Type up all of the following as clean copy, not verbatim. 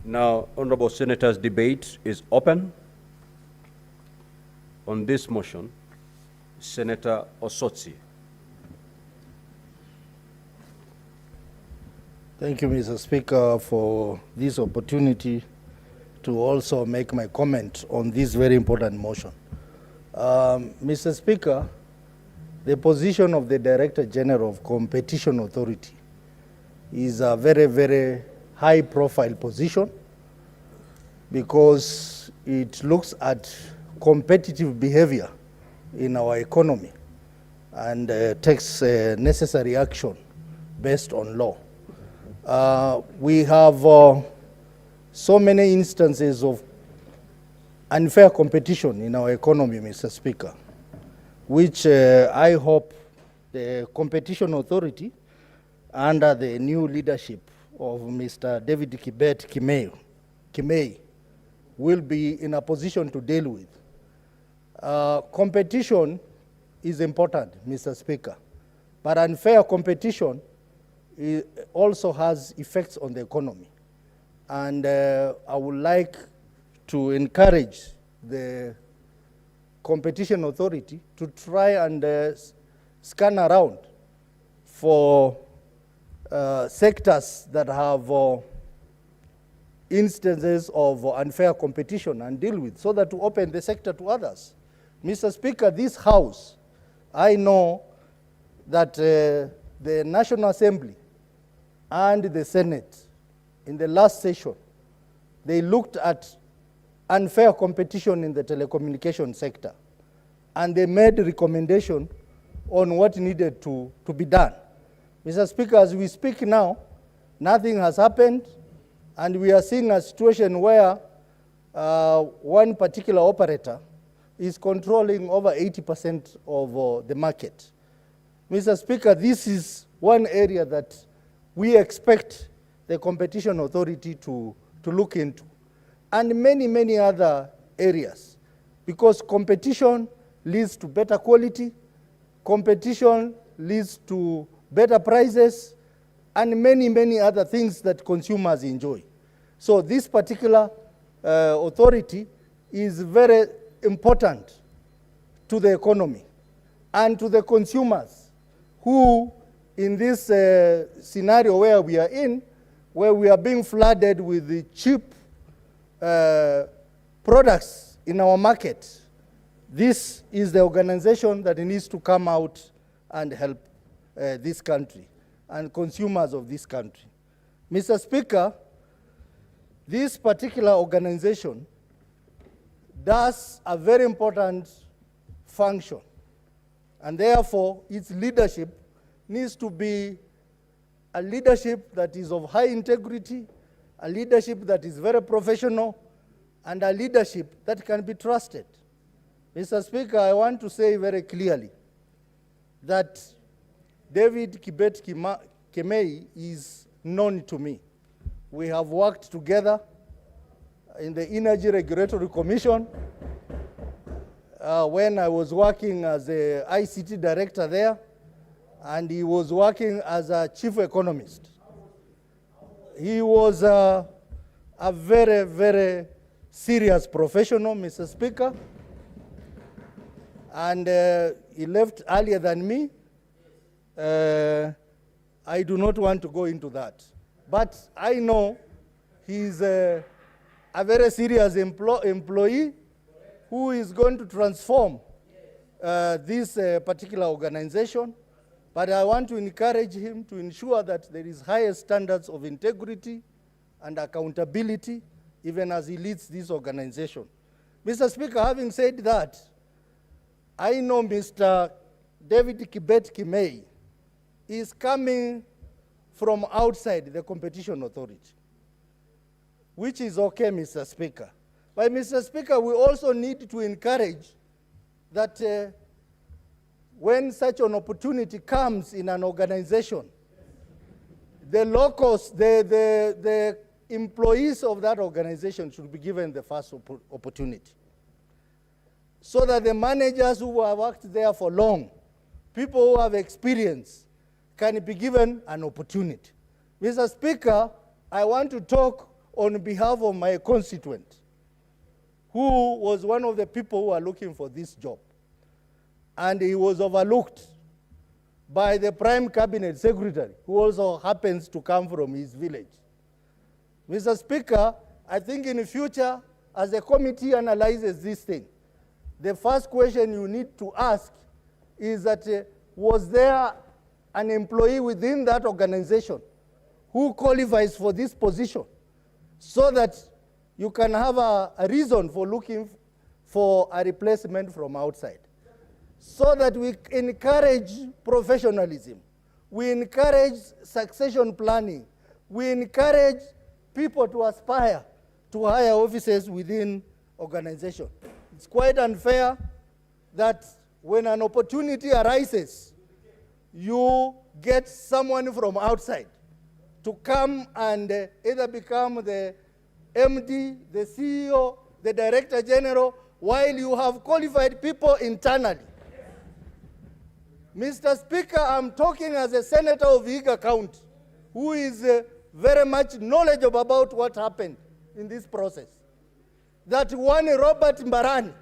Now, Honorable Senators, debate is open. On this motion, Senator Osotsi. Thank you, Mr. Speaker, for this opportunity to also make my comment on this very important motion. Mr. Speaker, the position of the Director General of Competition Authority is a very, very high-profile position because it looks at competitive behavior in our economy and takes necessary action based on law. We have so many instances of unfair competition in our economy, Mr. Speaker, which I hope the Competition Authority, under the new leadership of Mr. David KEMEI, will be in a position to deal with. Competition is important, Mr. Speaker, but unfair competition also has effects on the economy. And I would like to encourage the Competition Authority to try and scan around for sectors that have instances of unfair competition and deal with, so that to open the sector to others. Mr. Speaker, this House, I know that the National Assembly and the Senate, in the last session, they looked at unfair competition in the telecommunication sector, and they made a recommendation on what needed to be done. Mr. Speaker, as we speak now, nothing has happened, and we are seeing a situation where one particular operator is controlling over 80% of the market. Mr. Speaker, this is one area that we expect the Competition Authority to look into, and many, many other areas, because competition leads to better quality, competition leads to better prices, and many, many other things that consumers enjoy. So this particular authority is very important to the economy and to the consumers who, in this scenario where we are in, where we are being flooded with the cheap products in our market, this is the organization that needs to come out and help this country and consumers of this country. Mr. Speaker, this particular organization does a very important function, and therefore its leadership needs to be a leadership that is of high integrity, a leadership that is very professional, and a leadership that can be trusted. Mr. Speaker, I want to say very clearly that David KEMEI is known to me. We have worked together in the Energy Regulatory Commission when I was working as the ICT director there, and he was working as a chief economist. He was a very, very serious professional, Mr. Speaker, and he left earlier than me. I do not want to go into that. But I know he's a very serious employee who is going to transform this particular organization. But I want to encourage him to ensure that there is higher standards of integrity and accountability, even as he leads this organization. Mr. Speaker, having said that, I know Mr. David KEMEI is coming from outside the Competition Authority, which is okay, Mr. Speaker. But Mr. Speaker, we also need to encourage that when such an opportunity comes in an organization, the locals, the employees of that organization should be given the first opportunity, so that the managers who have worked there for long, people who have experience, can be given an opportunity. Mr. Speaker, I want to talk on behalf of my constituent, who was one of the people who are looking for this job. And he was overlooked by the Prime Cabinet Secretary, who also happens to come from his village. Mr. Speaker, I think in the future, as the committee analyzes this thing, the first question you need to ask is that was there an employee within that organization who qualifies for this position, so that you can have a reason for looking for a replacement from outside, so that we encourage professionalism, we encourage succession planning, we encourage people to aspire to higher offices within organization. It's quite unfair that when an opportunity arises, you get someone from outside to come and either become the MD, the CEO, the Director General, while you have qualified people internally. Mr. Speaker, I'm talking as a senator of Vihiga County, who is very much knowledgeable about what happened in this process. That one Robert Mbarani,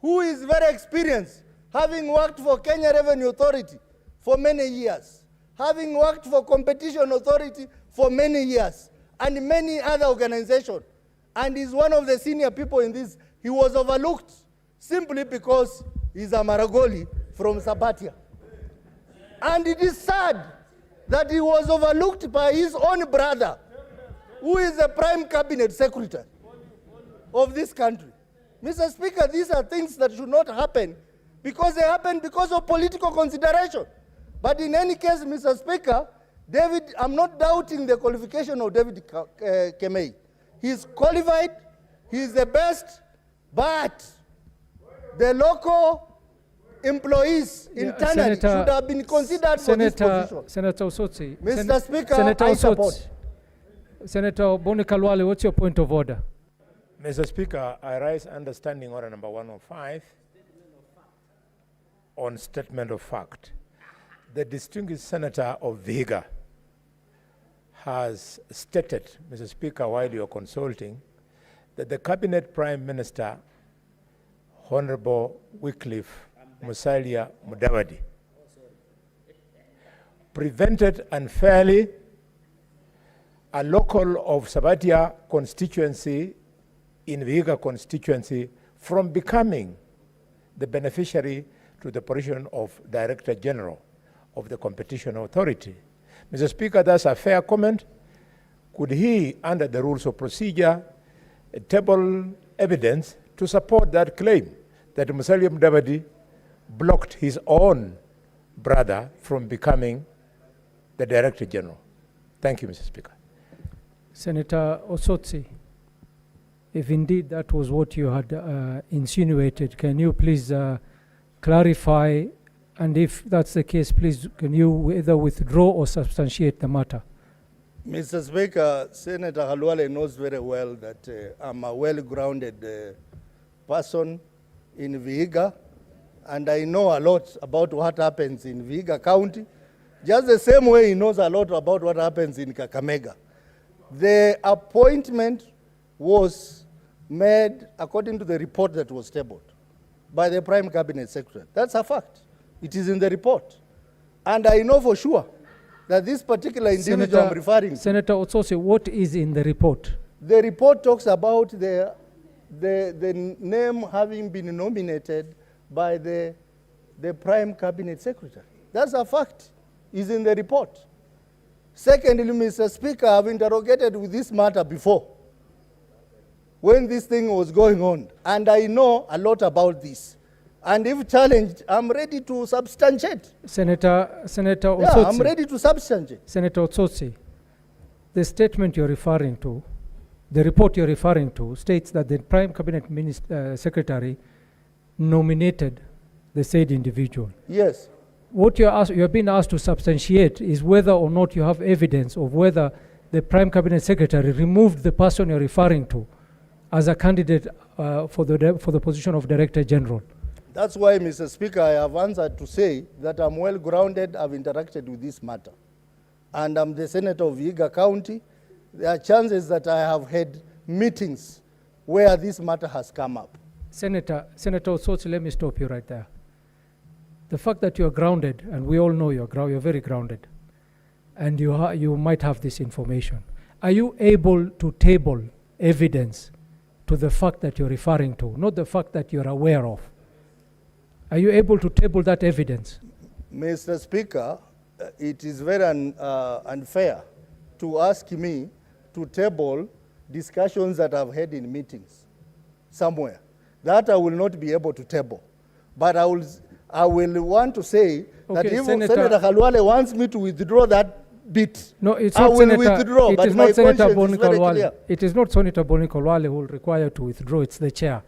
who is very experienced, having worked for Kenya Revenue Authority for many years, having worked for Competition Authority for many years, and many other organizations, and is one of the senior people in this, he was overlooked simply because he's a Maragoli from Sabatia. And it is sad that he was overlooked by his own brother, who is the Prime Cabinet Secretary of this country. Mr. Speaker, these are things that should not happen because they happen because of political consideration. But in any case, Mr. Speaker, David, I'm not doubting the qualification of David KEMEI. He's qualified, he's the best, but the local employees internally should have been considered for this position. Senator Osotsi. Mr. Speaker, Senator I support. Osotsi. Senator Boni Kalwale, what's your point of order? Mr. Speaker, I rise understanding order number 105 on statement of fact. The distinguished senator of Vihiga has stated, Mr. Speaker, while you are consulting, that the Cabinet Prime Minister, Honorable Wycliffe Musalia Mudavadi, prevented unfairly a local of Sabatia constituency in Vihiga constituency from becoming the beneficiary to the position of Director General of the Competition Authority. Mr. Speaker, that's a fair comment. Could he, under the rules of procedure, table evidence to support that claim that Musalia Mudavadi blocked his own brother from becoming the Director General? Thank you, Mr. Speaker. Senator Osotsi, if indeed that was what you had insinuated, can you please clarify, and if that's the case, please can you either withdraw or substantiate the matter? Mr. Speaker, Senator Halwale knows very well that I'm a well-grounded person in Vihiga, and I know a lot about what happens in Vihiga County, just the same way he knows a lot about what happens in Kakamega. The appointment was made according to the report that was tabled by the Prime Cabinet Secretary. That's a fact. It is in the report. And I know for sure that this particular individual I'm referring to. Senator Osotsi, what is in the report? The report talks about the name having been nominated by the Prime Cabinet Secretary. That's a fact. It's in the report. Secondly, Mr. Speaker, I've interrogated with this matter before when this thing was going on, and I know a lot about this. And if challenged, I'm ready to substantiate. Senator Osotsi. Yeah, I'm ready to substantiate. Senator Osotsi, the statement you're referring to, the report you're referring to, states that the Prime Cabinet Secretary nominated the said individual. Yes. What you're being asked to substantiate is whether or not you have evidence of whether the Prime Cabinet Secretary removed the person you're referring to as a candidate for the position of Director General. That's why, Mr. Speaker, I have answered to say that I'm well-grounded, I've interacted with this matter. And I'm the senator of Vihiga County, there are chances that I have had meetings where this matter has come up. Senator Osotsi, let me stop you right there. The fact that you're grounded, and we all know you're very grounded, and you might have this information. Are you able to table evidence to the fact that you're referring to, not the fact that you're aware of? Are you able to table that evidence? Mr. Speaker, it is very unfair to ask me to table discussions that I've had in meetings somewhere. That I will not be able to table. But I will want to say that if Senator Khalwale wants me to withdraw that bit, no, it's I not will Senator, withdraw, it but is my not Senator conscience is very clear. It is not Senator Boni Khalwale who will require you to withdraw, it's the chair.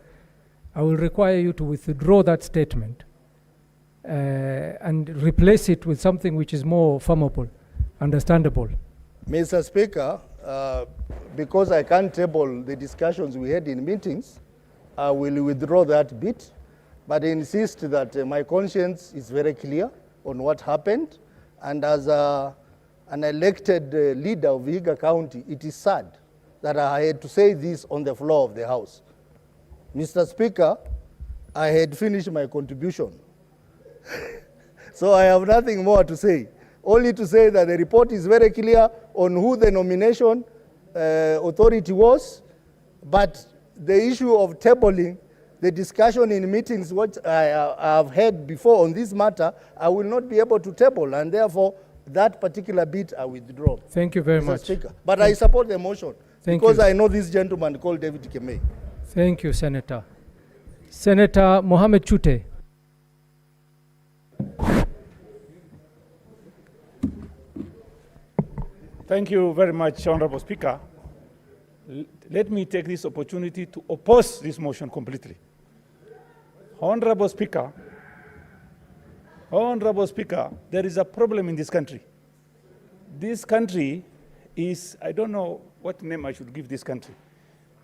I will require you to withdraw that statement and replace it with something which is more firmable, understandable. Mr. Speaker, because I can't table the discussions we had in meetings, I will withdraw that bit, but I insist that my conscience is very clear on what happened, and as an elected leader of Vihiga County, it is sad that I had to say this on the floor of the House. Mr. Speaker, I had finished my contribution. So I have nothing more to say, only to say that the report is very clear on who the nomination authority was, but the issue of tabling the discussion in meetings, what I have had before on this matter, I will not be able to table, and therefore that particular bit I withdraw. Thank you very Mr. much. Speaker. But I support the motion because I know this gentleman called David KEMEI. Thank you, Senator. Senator Mohammed Chute. Thank you very much, Honorable Speaker. Let me take this opportunity to oppose this motion completely. Honorable Speaker, there is a problem in this country. This country is, I don't know what name I should give this country.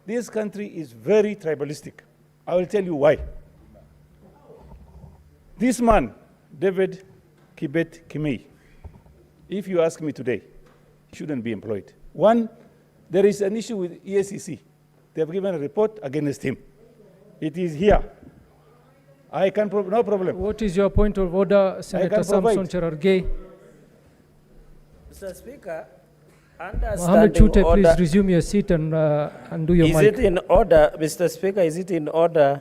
This country is very tribalistic. I will tell you why. This man, David KEMEI, if you ask me today, shouldn't be employed. One, there is an issue with EACC. They have given a report against him. It is here. I can no problem. What is your point of order, Senator Samson Cherargei? Mr. Speaker, Mohammed Chute, please resume your seat and do your mic. Is it in order, Mr. Speaker, is it in order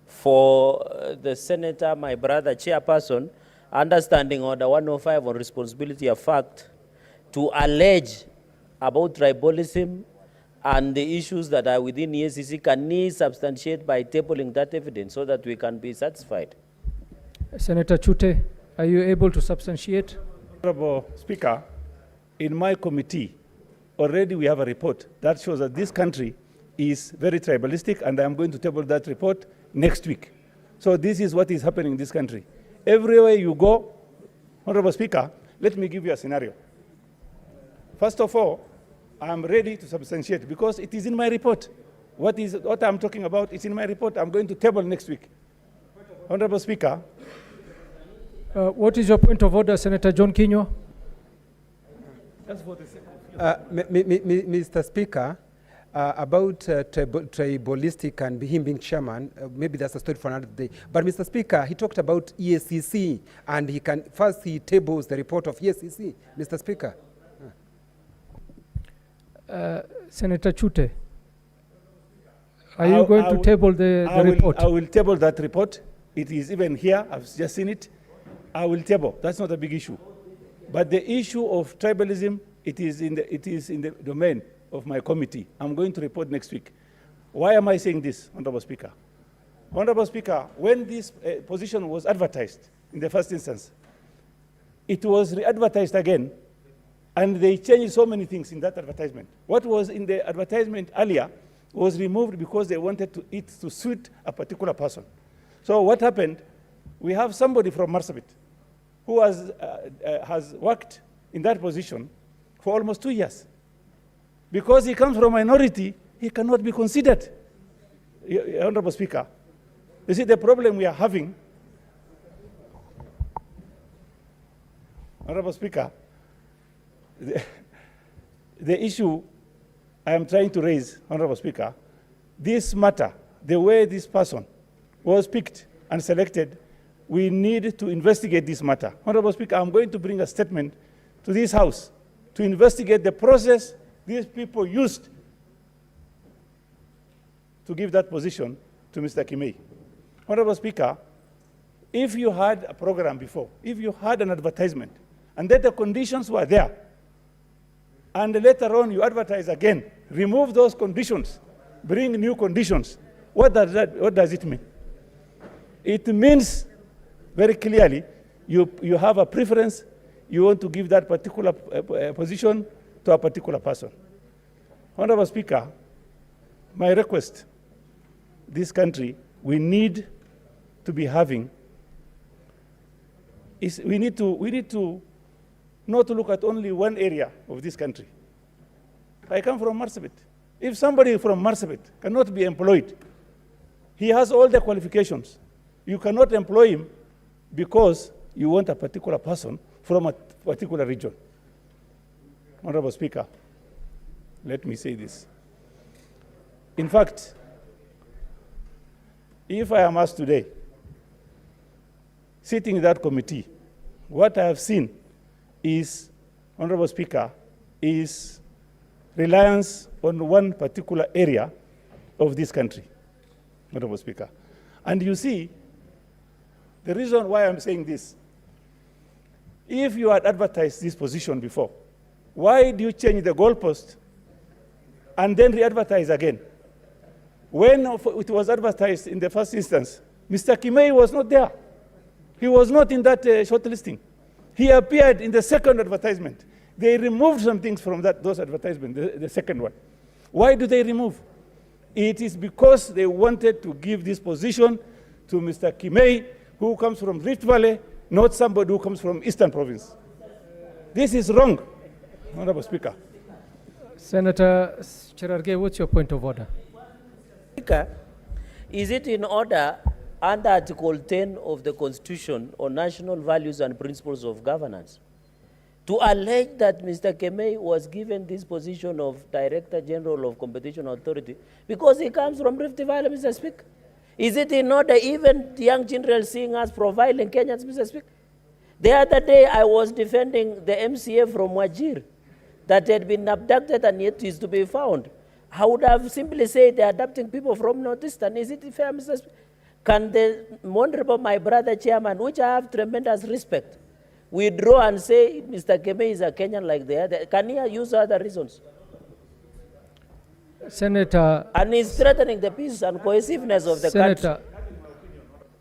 for the Senator, my brother, Chairperson, understanding Order 105 on responsibility of fact, to allege about tribalism and the issues that are within EACC, can he substantiate by tabling that evidence so that we can be satisfied? Senator Chute, are you able to substantiate? Honorable Speaker, in my committee, already we have a report that shows that this country is very tribalistic, and I'm going to table that report next week. So this is what is happening in this country. Everywhere you go, Honorable Speaker, let me give you a scenario. First of all, I'm ready to substantiate because it is in my report. What I'm talking about is in my report. I'm going to table next week. Honorable Speaker. What is your point of order, Senator John Kinyo? Mr. Speaker, about tribalistic and him being chairman, maybe that's a story for another day. But Mr. Speaker, he talked about EACC, and he tables the report of EACC. Mr. Speaker. Senator Chute, are you going to table the report? I will table that report. It is even here. I've just seen it. I will table. That's not a big issue. But the issue of tribalism, it is in the domain of my committee. I'm going to report next week. Why am I saying this, Honorable Speaker? Honorable Speaker, when this position was advertised in the first instance, it was re-advertised again, and they changed so many things in that advertisement. What was in the advertisement earlier was removed because they wanted it to suit a particular person. So what happened, we have somebody from Marsabit who has worked in that position for almost 2 years. Because he comes from a minority, he cannot be considered. Honorable Speaker, you see the problem we are having, Honorable Speaker, the issue I am trying to raise, Honorable Speaker, this matter, the way this person was picked and selected, we need to investigate this matter. Honorable Speaker, I'm going to bring a statement to this House to investigate the process these people used to give that position to Mr. KEMEI. Honorable Speaker, if you had a program before, if you had an advertisement, and that the conditions were there, and later on you advertise again, remove those conditions, bring new conditions, what does it mean? It means very clearly you have a preference, you want to give that particular position to a particular person. Honorable Speaker, my request, this country, we need to be having, we need to not to look at only one area of this country. I come from Marsabit. If somebody from Marsabit cannot be employed, he has all the qualifications. You cannot employ him because you want a particular person from a particular region. Honorable Speaker, let me say this. In fact, if I am asked today, sitting in that committee, what I have seen is, Honorable Speaker, is reliance on one particular area of this country, Honorable Speaker. And you see, the reason why I'm saying this, if you had advertised this position before, why do you change the goalpost and then re-advertise again? When it was advertised in the first instance, Mr. KEMEI was not there. He was not in that shortlisting. He appeared in the second advertisement. They removed some things from those advertisements, the second one. Why do they remove? It is because they wanted to give this position to Mr. KEMEI, who comes from Rift Valley, not somebody who comes from Eastern Province. This is wrong, Honorable Speaker. Senator Cherargei, what's your point of order? Speaker, is it in order under Article 10 of the Constitution on national values and principles of governance to allege that Mr. KEMEI was given this position of Director General of Competition Authority because he comes from Rift Valley, Mr. Speaker? Is it in order even the young children seeing us profiling Kenyans, Mr. Speaker? The other day I was defending the MCA from Wajir that had been abducted and yet is to be found. I would have simply said they're adopting people from Northeastern. Is it fair, Mr. Speaker? Can the Honorable, my brother chairman, which I have tremendous respect, withdraw and say Mr. KEMEI is a Kenyan like the other? Can he use other reasons? Senator... And he's threatening the peace and cohesiveness of the country.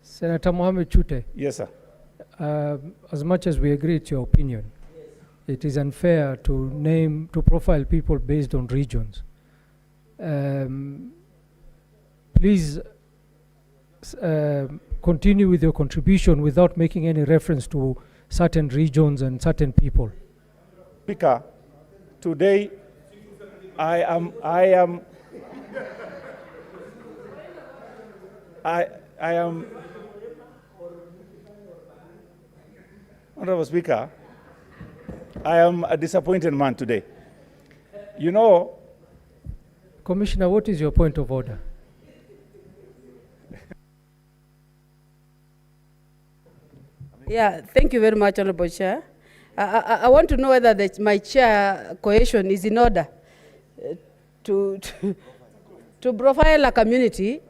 Senator Mohammed Chute. Yes, sir. As much as we agree with your opinion, it is unfair to profile people based on regions. Please continue with your contribution without making any reference to certain regions and certain people. Speaker, today I am, Honorable Speaker, I am a disappointed man today. You know, Commissioner, what is your point of order? Yeah, thank you very much, Honorable Chair. I want to know whether my chair cohesion is in order to profile a community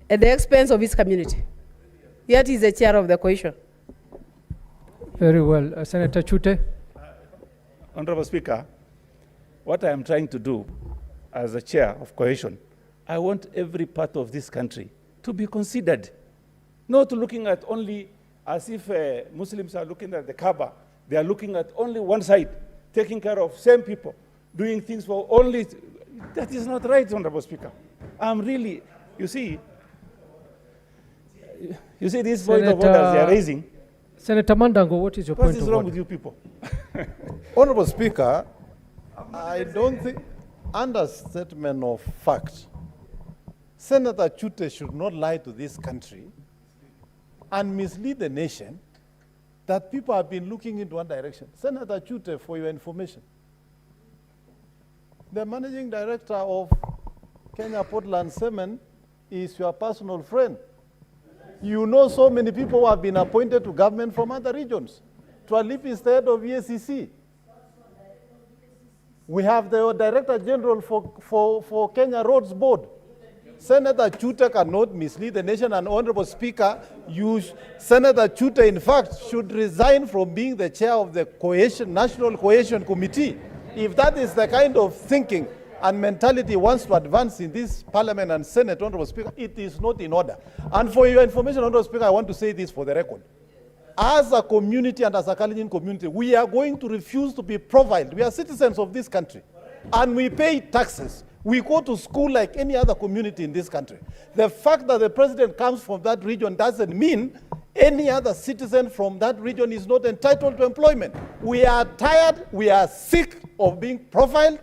at the expense of its community. Yet he's the chair of the cohesion. Very well. Senator Chute. Honorable Speaker, what I am trying to do as the chair of cohesion, I want every part of this country to be considered, not looking at only as if Muslims are looking at the Kaaba. They are looking at only one side, taking care of same people, doing things for only. That is not right, Honorable Speaker. I'm really, you see this point of order they are raising. Senator Mandango, what is your point of order? What is wrong with you people? Honorable Speaker, I don't think, under statement of fact, Senator Chute should not lie to this country and mislead the nation that people have been looking into one direction. Senator Chute, for your information, The managing director of Kenya Portland Cement is your personal friend. You know so many people who have been appointed to government from other regions. Twalip is the head of EACC. We have the Director General for Kenya Roads Board. Senator Chuta cannot mislead the nation, and Honorable Speaker, Senator Chuta, in fact, should resign from being the chair of the National Cohesion Committee. If that is the kind of thinking and mentality wants to advance in this Parliament and Senate, Honorable Speaker, it is not in order. And for your information, Honorable Speaker, I want to say this for the record. As a community and as a Kalenjin community, we are going to refuse to be profiled. We are citizens of this country, and we pay taxes. We go to school like any other community in this country. The fact that the president comes from that region doesn't mean any other citizen from that region is not entitled to employment. We are tired, we are sick of being profiled,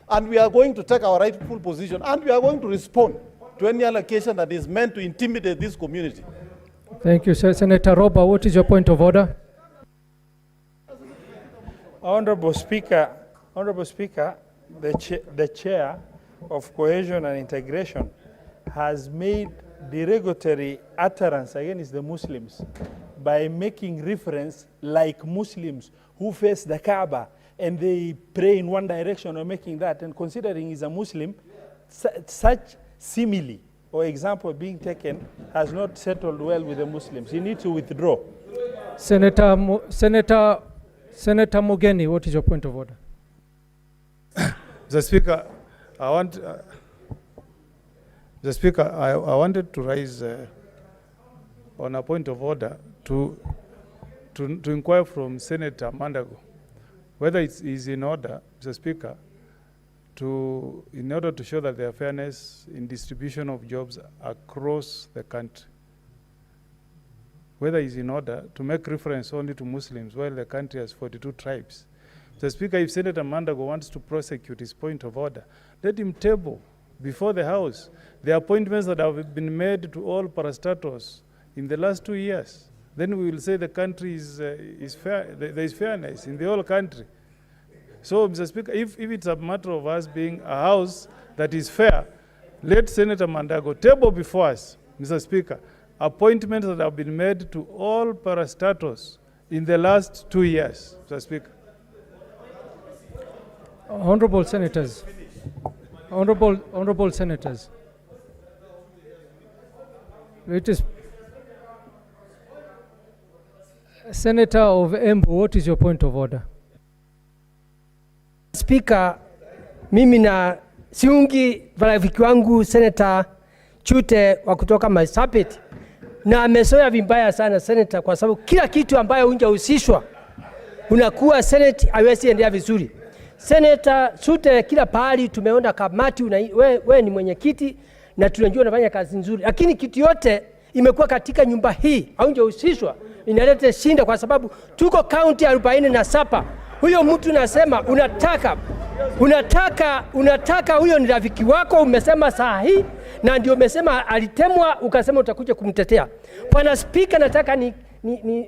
and we are going to take our rightful position, and we are going to respond to any allocation that is meant to intimidate this community. Thank you, sir. Senator Roba, what is your point of order? Honorable Speaker, the chair of Cohesion and Integration has made derogatory utterance against the Muslims by making reference like Muslims who face the Kaaba and they pray in one direction, or making that, and considering he's a Muslim, such simile or example being taken has not settled well with the Muslims. He needs to withdraw. Senator Mugeni, what is your point of order? Mr. Speaker, I wanted to raise on a point of order to inquire from Senator Mandago whether it is in order, Mr. Speaker, in order to show that there are fairness in distribution of jobs across the country, whether it's in order to make reference only to Muslims while the country has 42 tribes. Mr. Speaker, if Senator Mandago wants to prosecute his point of order, let him table before the House the appointments that have been made to all parastatals in the last 2 years. Then we will say the country is fair, there is fairness in the whole country. So, Mr. Speaker, if it's a matter of us being a house that is fair, let Senator Mandago table before us, Mr. Speaker, appointments that have been made to all parastatals in the last 2 years, Mr. Speaker. Honorable Senators, honorable Senators, it is Senator of Embu, what is your point of order? Speaker, mimi na siungi rafiki wangu Senator Chute wa kutoka Marsabit, na amesoya vibaya sana Senator, kwa sababu kila kitu ambayo hujahusishwa unakuwa Senate haiwezi endelea vizuri. Senator Chute, kila pahali tumeona kamati, we ni mwenyekiti na tunajua unafanya kazi nzuri, lakini kitu yote imekuwa katika nyumba hii haujahusishwa, inaleta shinda kwa sababu tuko county 47. Huyo mtu nasema unataka huyo ni rafiki wako, umesema saa hii na ndio umesema alitemwa, ukasema utakuja kumtetea. Bwana Speaker, nataka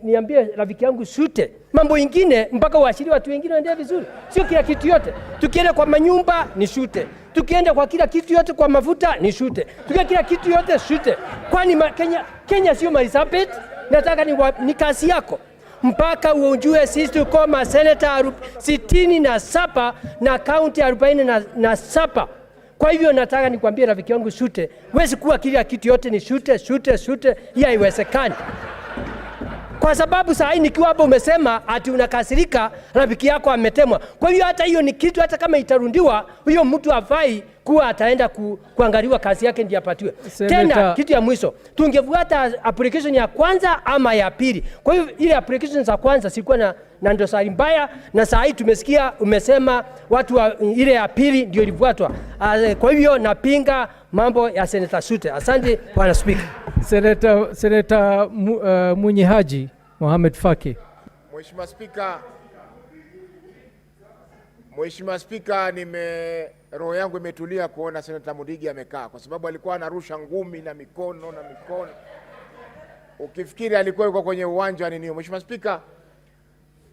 niambie rafiki yangu Chute, mambo ingine mpaka uashiri watu wengine waendelee vizuri, sio kila kitu yote. Tukienda kwa manyumba ni Chute, tukienda kwa kila kitu yote, kwa mafuta ni Chute, tukienda kila kitu yote Chute. Kwani Kenya sio Marsabit? Nataka ni kazi yako mpaka uonjue sisi tuko maseneta 67 na kaunti 47. Kwa hivyo nataka nikwambie rafiki yangu Chute, huwezi kuwa kila kitu yote ni Chute. Hii haiwezekani. Kwa sababu saa hii nikiwa hapo umesema ati unakasirika rafiki yako ametemwa. Kwa hivyo hata hiyo ni kitu, hata kama itarundiwa, huyo mtu hafai kuwa ataenda kuangaliwa kazi yake ndiye apatiwe. Tena kitu ya mwisho, tungefuata application ya kwanza ama ya pili. Kwa hivyo ile application za kwanza silikuwa na ndosari mbaya, na saa hii tumesikia umesema watu ile ya pili ndio ilifuatwa. Kwa hivyo napinga mambo ya Senator Chute. Asante Bwana Speaker. Senator Munyihaji Mohamed Faki. Mheshimiwa Spika, roho yangu imetulia kuona Senator Mudigi amekaa, kwa sababu alikuwa anarusha ngumi na mikono. Ukifikiri alikuwa yuko kwenye uwanja nini. Mheshimiwa Spika,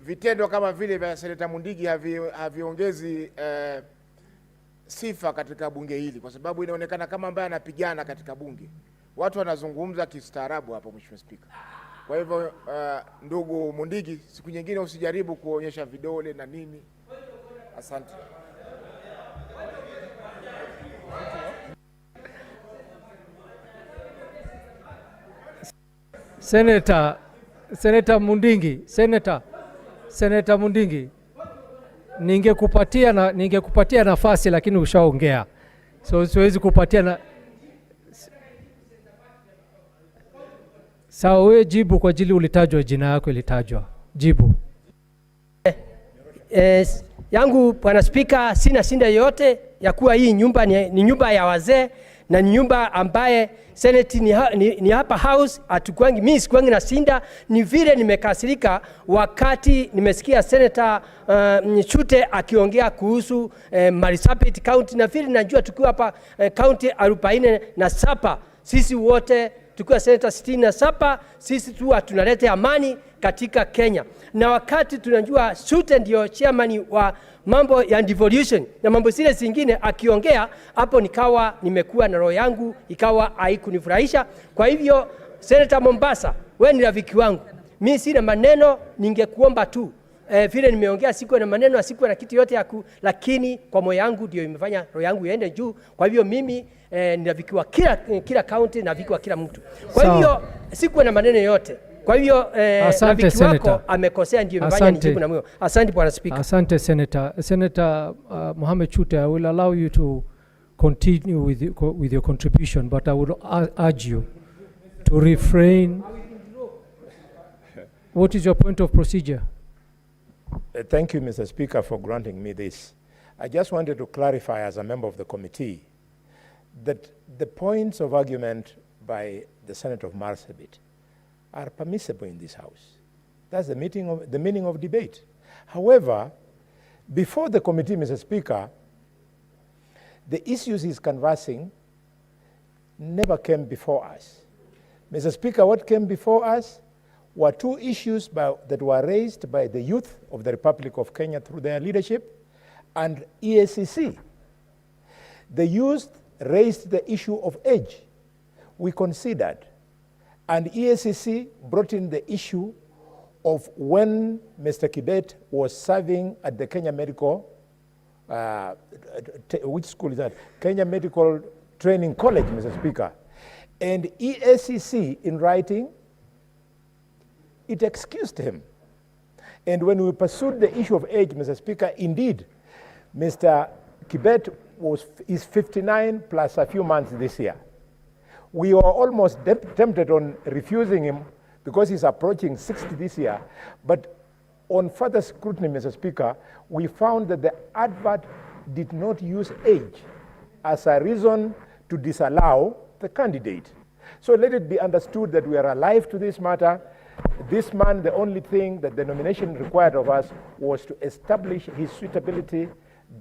vitendo kama vile vya Senator Mudigi haviongezi sifa katika bunge hili, kwa sababu inaonekana kama ambaye anapigana katika bunge. Watu wanazungumza kistaarabu hapo, Mheshimiwa Spika. Kwa hivyo ndugu Mundigi, siku nyingine usijaribu kuonyesha vidole na nini. Asante. Senator Mundingi, ningekupatia nafasi lakini ushaongea, so siwezi kupatia na sawa. Wewe jibu kwa ajili ulitajwa, jina yako ilitajwa, jibu. Yangu Bwana Spika, sina shinda yoyote ya kuwa hii nyumba ni nyumba ya wazee na ni nyumba ambaye Senate ni hapa house. Atukwangi mimi sikwangi na shinda, ni vile nimekasirika wakati nimesikia Senator Chute akiongea kuhusu Marsabit County, na vile najua tukiwa hapa county 47 sisi wote tukiwa Senator 67 sisi tu tunaleta amani katika Kenya, na wakati tunajua Chute ndio chairman wa mambo ya devolution na mambo zile zingine, akiongea hapo nikawa nimekuwa na roho yangu ikawa haikunifurahisha. Kwa hivyo Senator Mombasa, wewe ni rafiki wangu, mimi sina maneno, ningekuomba tu vile nimeongea, sikuwa na maneno, sikuwa na kitu yote lakini kwa moyo wangu ndio imefanya roho yangu iende juu. Kwa hivyo mimi ni rafiki wa kila county na rafiki wa kila mtu. Kwa hivyo sikuwa na maneno yote. Kwa hivyo rafiki wako amekosea, ndio imefanya nijibu na moyo. Asante Bwana Speaker. Asante Senator Mohamed Chute, I will allow you to continue with your contribution, but I would urge you to refrain. What is your point of procedure? Thank you, Mr. Speaker, for granting me this. I just wanted to clarify as a member of the committee that the points of argument by the Senator of Marsabit are permissible in this House. That's the meaning of debate. However, before the committee, Mr. Speaker, the issues he's canvassing never came before us. Mr. Speaker, what came before us were two issues that were raised by the youth of the Republic of Kenya through their leadership and EACC. The youth raised the issue of age. We considered, and EACC brought in the issue of when Mr. Kibet was serving at the Kenya Medical, which school is that? Kenya Medical Training College, Mr. Speaker. And EACC, in writing, it excused him. And when we pursued the issue of age, Mr. Speaker, indeed, Mr. Kibet is 59 plus a few months this year. We were almost tempted on refusing him because he's approaching 60 this year. But on further scrutiny, Mr. Speaker, we found that the advert did not use age as a reason to disallow the candidate. So let it be understood that we are alive to this matter. This man, the only thing that the nomination required of us was to establish his suitability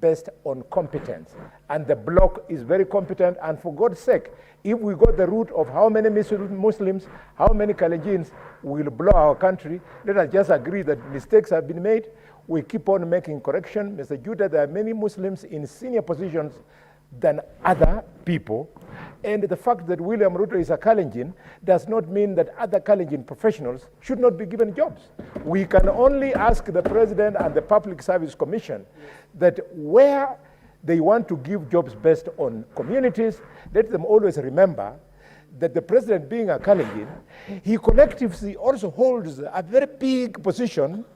based on competence. And the bloc is very competent, and for God's sake, if we go the route of how many Muslims, how many Kalenjins will blow our country, let us just agree that mistakes have been made. We keep on making correction. Mr. Judah, there are many Muslims in senior positions than other people. And the fact that William Ruto is a Kalenjin does not mean that other Kalenjin professionals should not be given jobs. We can only ask the President and the Public Service Commission that where they want to give jobs based on communities, let them always remember that the President, being a Kalenjin, he collectively also holds a very big position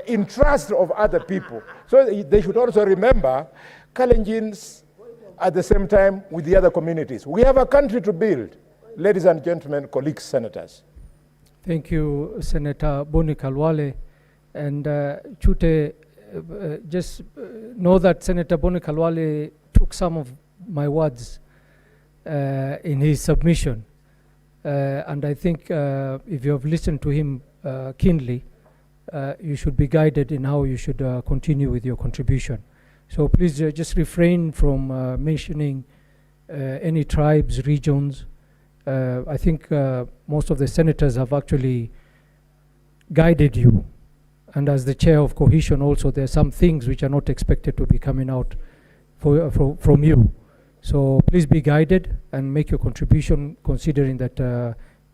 in trust of other people. So they should also remember Kalenjins at the same time with the other communities. We have a country to build, ladies and gentlemen, colleagues, senators. Thank you, Senator Boni Kalwale. And Chute, just know that Senator Boni Kalwale took some of my words in his submission. And I think if you have listened to him keenly, you should be guided in how you should continue with your contribution. So please just refrain from mentioning any tribes, regions. I think most of the senators have actually guided you. And as the chair of cohesion also, there are some things which are not expected to be coming out from you. So please be guided and make your contribution, considering that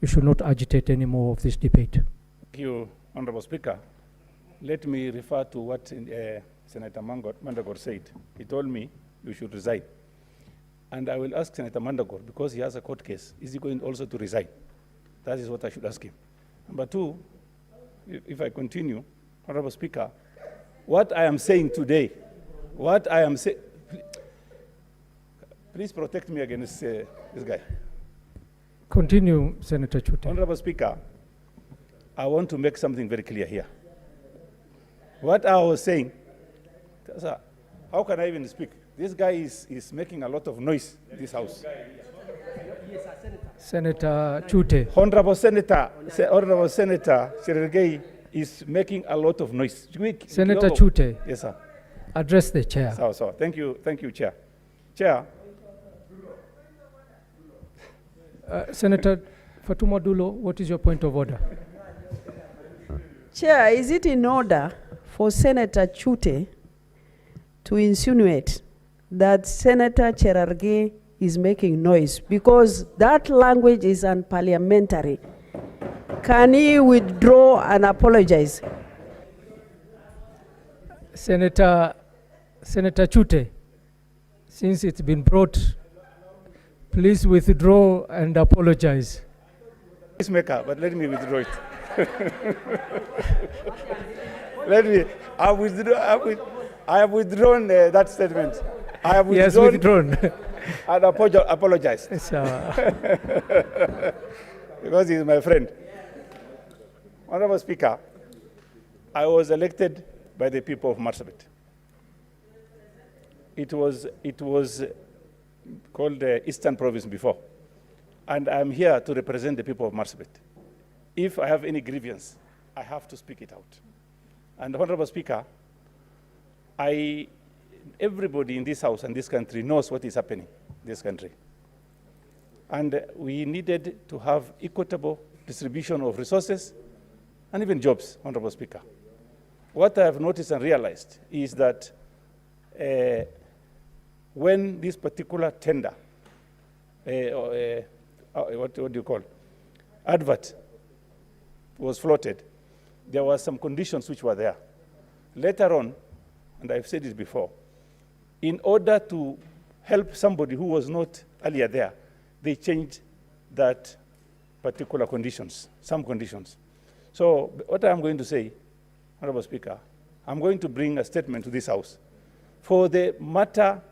you should not agitate any more of this debate. Thank you, Honorable Speaker. Let me refer to what Senator Mandagor said. He told me you should resign. And I will ask Senator Mandagor, because he has a court case, is he going also to resign? That is what I should ask him. Number two, if I continue, Honorable Speaker, what I am saying today, what I am saying, please protect me against this guy. Continue, Senator Chute. Honorable Speaker, I want to make something very clear here. What I was saying, sir, how can I even speak? This guy is making a lot of noise in this house. Senator Chute. Honorable Senator Cherargei is making a lot of noise. Senator Chute. Yes, sir. Address the chair. So, thank you, Chair. Chair. Senator Fatuma Dulo, what is your point of order? Chair, is it in order for Senator Chute to insinuate that Senator Cherargei is making noise? Because that language is unparliamentary. Can he withdraw and apologize? Senator Chute, since it's been brought, please withdraw and apologize. Peacemaker, but let me withdraw it. I have withdrawn that statement. I have withdrawn. And apologize. Yes, because he is my friend. Honorable Speaker, I was elected by the people of Marsabit. It was called the Eastern Province before. And I'm here to represent the people of Marsabit. If I have any grievance, I have to speak it out. And Honorable Speaker, everybody in this house and this country knows what is happening in this country. And we needed to have equitable distribution of resources and even jobs, Honorable Speaker. What I have noticed and realized is that when this particular tender, what do you call, advert was floated, there were some conditions which were there. Later on, and I've said it before, in order to help somebody who was not earlier there, they changed that particular conditions, some conditions. So what I'm going to say, Honorable Speaker, I'm going to bring a statement to this House for the matter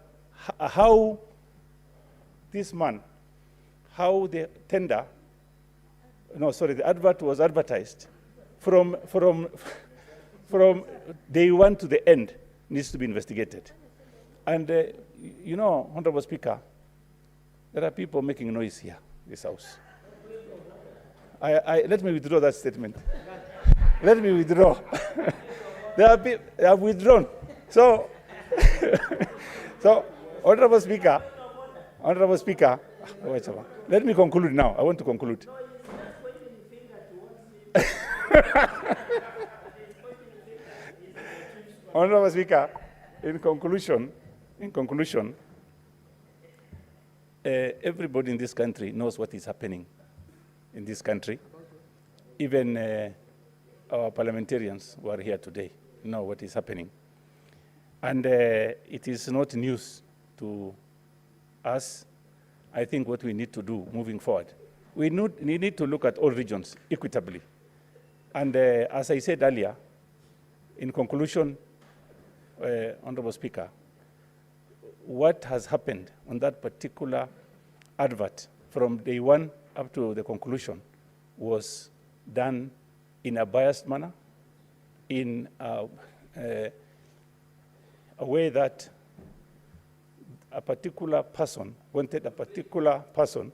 how this man, how the tender, the advert was advertised from day one to the end needs to be investigated. And you know, Honorable Speaker, there are people making noise here, this House. Let me withdraw that statement. Let me withdraw. They have withdrawn. So, Honorable Speaker, let me conclude now. I want to conclude. Honorable Speaker, in conclusion, everybody in this country knows what is happening in this country. Even our parliamentarians who are here today know what is happening. And it is not news to us. I think what we need to do moving forward, we need to look at all regions equitably. And as I said earlier, in conclusion, Honorable Speaker, what has happened on that particular advert from day one up to the conclusion was done in a biased manner, in a way that a particular person wanted a particular person,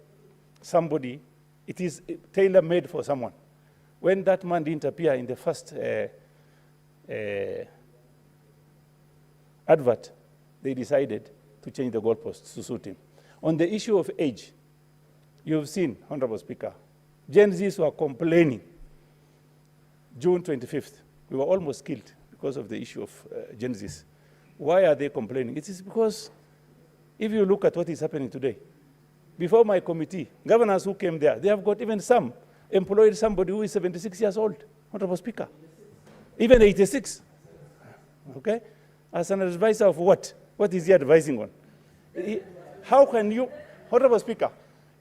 somebody, it is tailor-made for someone. When that man didn't appear in the first advert, they decided to change the goalposts to suit him. On the issue of age, you've seen, Honorable Speaker, Gen Zs were complaining. June 25th, we were almost killed because of the issue of Gen Zs. Why are they complaining? It is because if you look at what is happening today, before my committee, governors who came there, they have got even some employed somebody who is 76 years old, Honorable Speaker, even 86. Okay? As an advisor of what? What is he advising on? How can you, Honorable Speaker,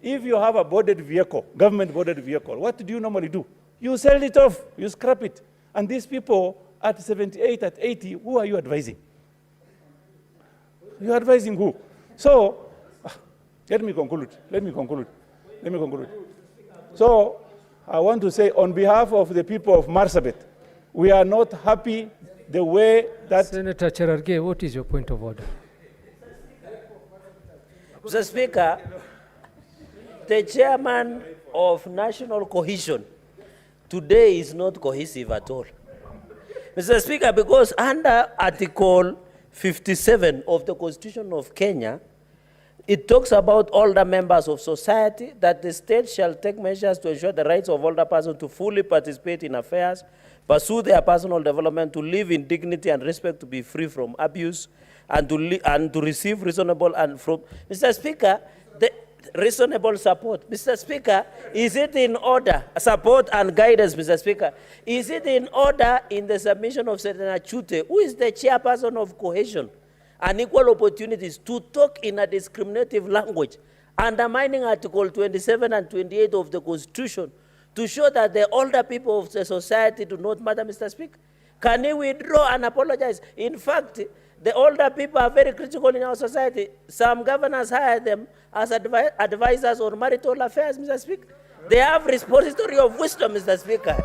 if you have a boarded vehicle, government boarded vehicle, what do you normally do? You sell it off, you scrap it. And these people at 78, at 80, who are you advising? You're advising who? So, let me conclude. So, I want to say on behalf of the people of Marsabit, we are not happy the way that... Senator Cherargei, what is your point of order? Mr. Speaker, the chairman of National Cohesion today is not cohesive at all. Mr. Speaker, because under Article 57 of the Constitution of Kenya, it talks about older members of society, that the state shall take measures to ensure the rights of older persons to fully participate in affairs, pursue their personal development, to live in dignity and respect, to be free from abuse, and to receive reasonable and from... Mr. Speaker, the reasonable support. Mr. Speaker, is it in order, support and guidance, Mr. Speaker, is it in order in the submission of Senator Chute, who is the chairperson of Cohesion and Equal Opportunities, to talk in a discriminative language, undermining Article 27 and 28 of the Constitution, to show that the older people of the society do not matter, Mr. Speaker? Can he withdraw and apologize? In fact, the older people are very critical in our society. Some governors hire them as advisors on marital affairs, Mr. Speaker. They have repository of wisdom, Mr. Speaker.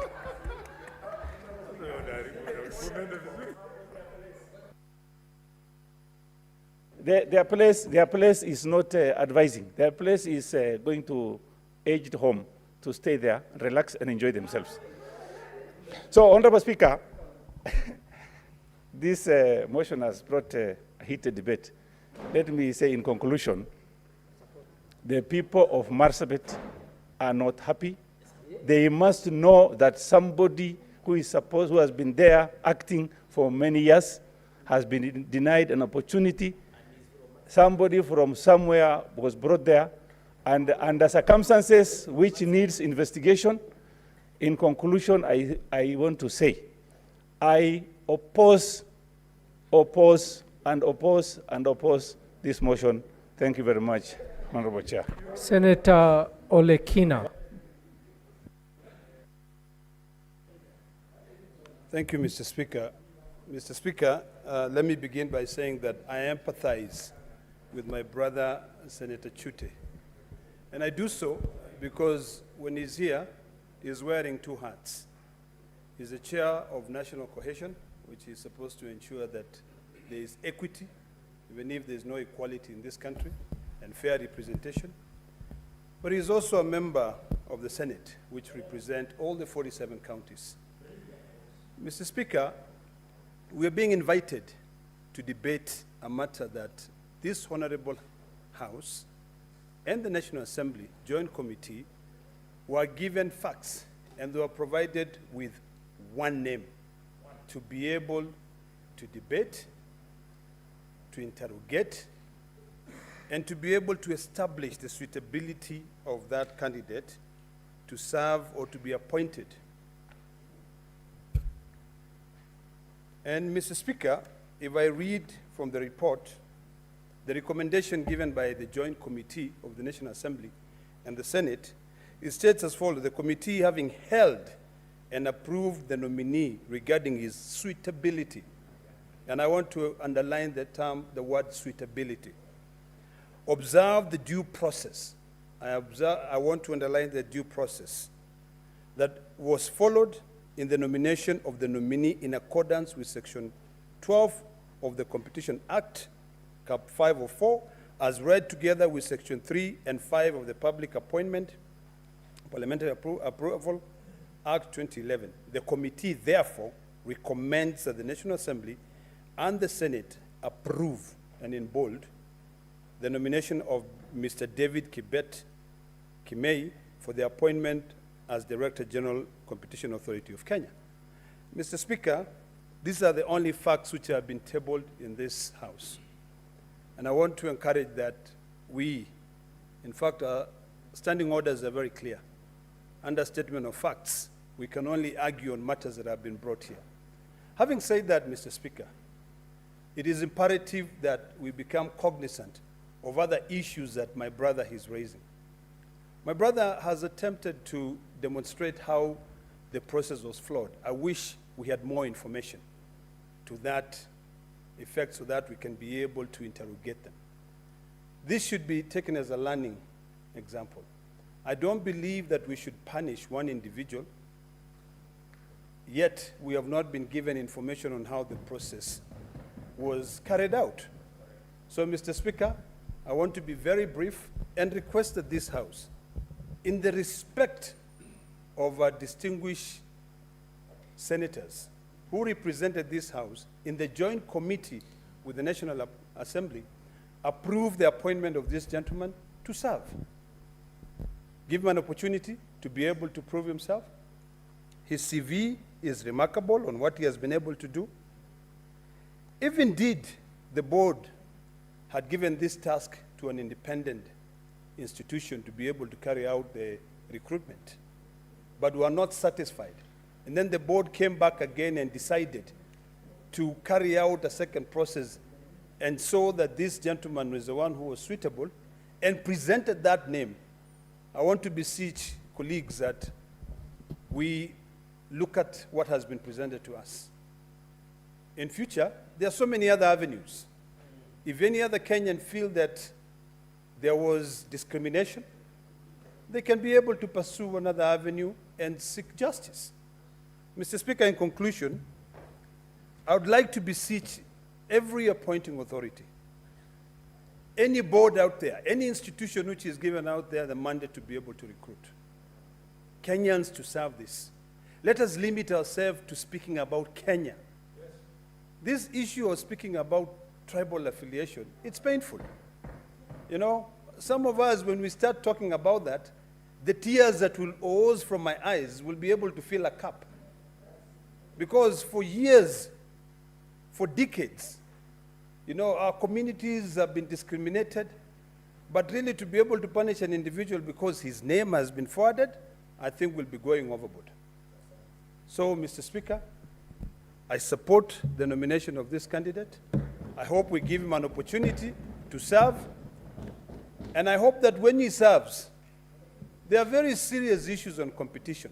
Their place is not advising. Their place is going to aged home to stay there, relax, and enjoy themselves. So, Honorable Speaker, this motion has brought a heated debate. Let me say in conclusion, the people of Marsabit are not happy. They must know that somebody who has been there acting for many years has been denied an opportunity. Somebody from somewhere was brought there, and under circumstances which needs investigation. In conclusion, I want to say, I oppose this motion. Thank you very much, Honorable Chair. Senator Olekina. Thank you, Mr. Speaker. Mr. Speaker, let me begin by saying that I empathize with my brother, Senator Chute. And I do so because when he's here, he's wearing two hats. He's the chair of National Cohesion, which is supposed to ensure that there is equity, even if there's no equality in this country, and fair representation. But he's also a member of the Senate, which represent all the 47 counties. Mr. Speaker, we are being invited to debate a matter that this Honorable House and the National Assembly Joint Committee were given facts, and they were provided with one name to be able to debate, to interrogate, and to be able to establish the suitability of that candidate to serve or to be appointed. And Mr. Speaker, if I read from the report, the recommendation given by the Joint Committee of the National Assembly and the Senate, it states as follows: the committee, having held and approved the nominee regarding his suitability, and I want to underline the term, the word suitability, observe the due process. I want to underline the due process that was followed in the nomination of the nominee in accordance with Section 12 of the Competition Act, Cap 504, as read together with Section 3 and 5 of the Public Appointment, Parliamentary Approval Act 2011. The committee, therefore, recommends that the National Assembly and the Senate approve, and in bold, the nomination of Mr. David Kibet KEMEI for the appointment as Director General, Competition Authority of Kenya. Mr. Speaker, these are the only facts which have been tabled in this House. And I want to encourage that in fact, our standing orders are very clear. Under statement of facts, we can only argue on matters that have been brought here. Having said that, Mr. Speaker, it is imperative that we become cognizant of other issues that my brother is raising. My brother has attempted to demonstrate how the process was flawed. I wish we had more information to that effect so that we can be able to interrogate them. This should be taken as a learning example. I don't believe that we should punish one individual, yet we have not been given information on how the process was carried out. So, Mr. Speaker, I want to be very brief and request that this House, in the respect of our distinguished senators who represented this House in the joint committee with the National Assembly, approve the appointment of this gentleman to serve. Give him an opportunity to be able to prove himself. His CV is remarkable on what he has been able to do. If indeed the board had given this task to an independent institution to be able to carry out the recruitment, but were not satisfied, and then the board came back again and decided to carry out a second process and saw that this gentleman was the one who was suitable and presented that name, I want to beseech colleagues that we look at what has been presented to us. In future, there are so many other avenues. If any other Kenyan feel that there was discrimination, they can be able to pursue another avenue and seek justice. Mr. Speaker, in conclusion, I would like to beseech every appointing authority, any board out there, any institution which is given out there the mandate to be able to recruit Kenyans to serve this. Let us limit ourselves to speaking about Kenya. Yes. This issue of speaking about tribal affiliation, it's painful. You know, some of us, when we start talking about that, the tears that will ooze from my eyes will be able to fill a cup. Because for years, for decades, you know, our communities have been discriminated, but really to be able to punish an individual because his name has been forwarded, I think we'll be going overboard. So, Mr. Speaker, I support the nomination of this candidate. I hope we give him an opportunity to serve. And I hope that when he serves, there are very serious issues on competition.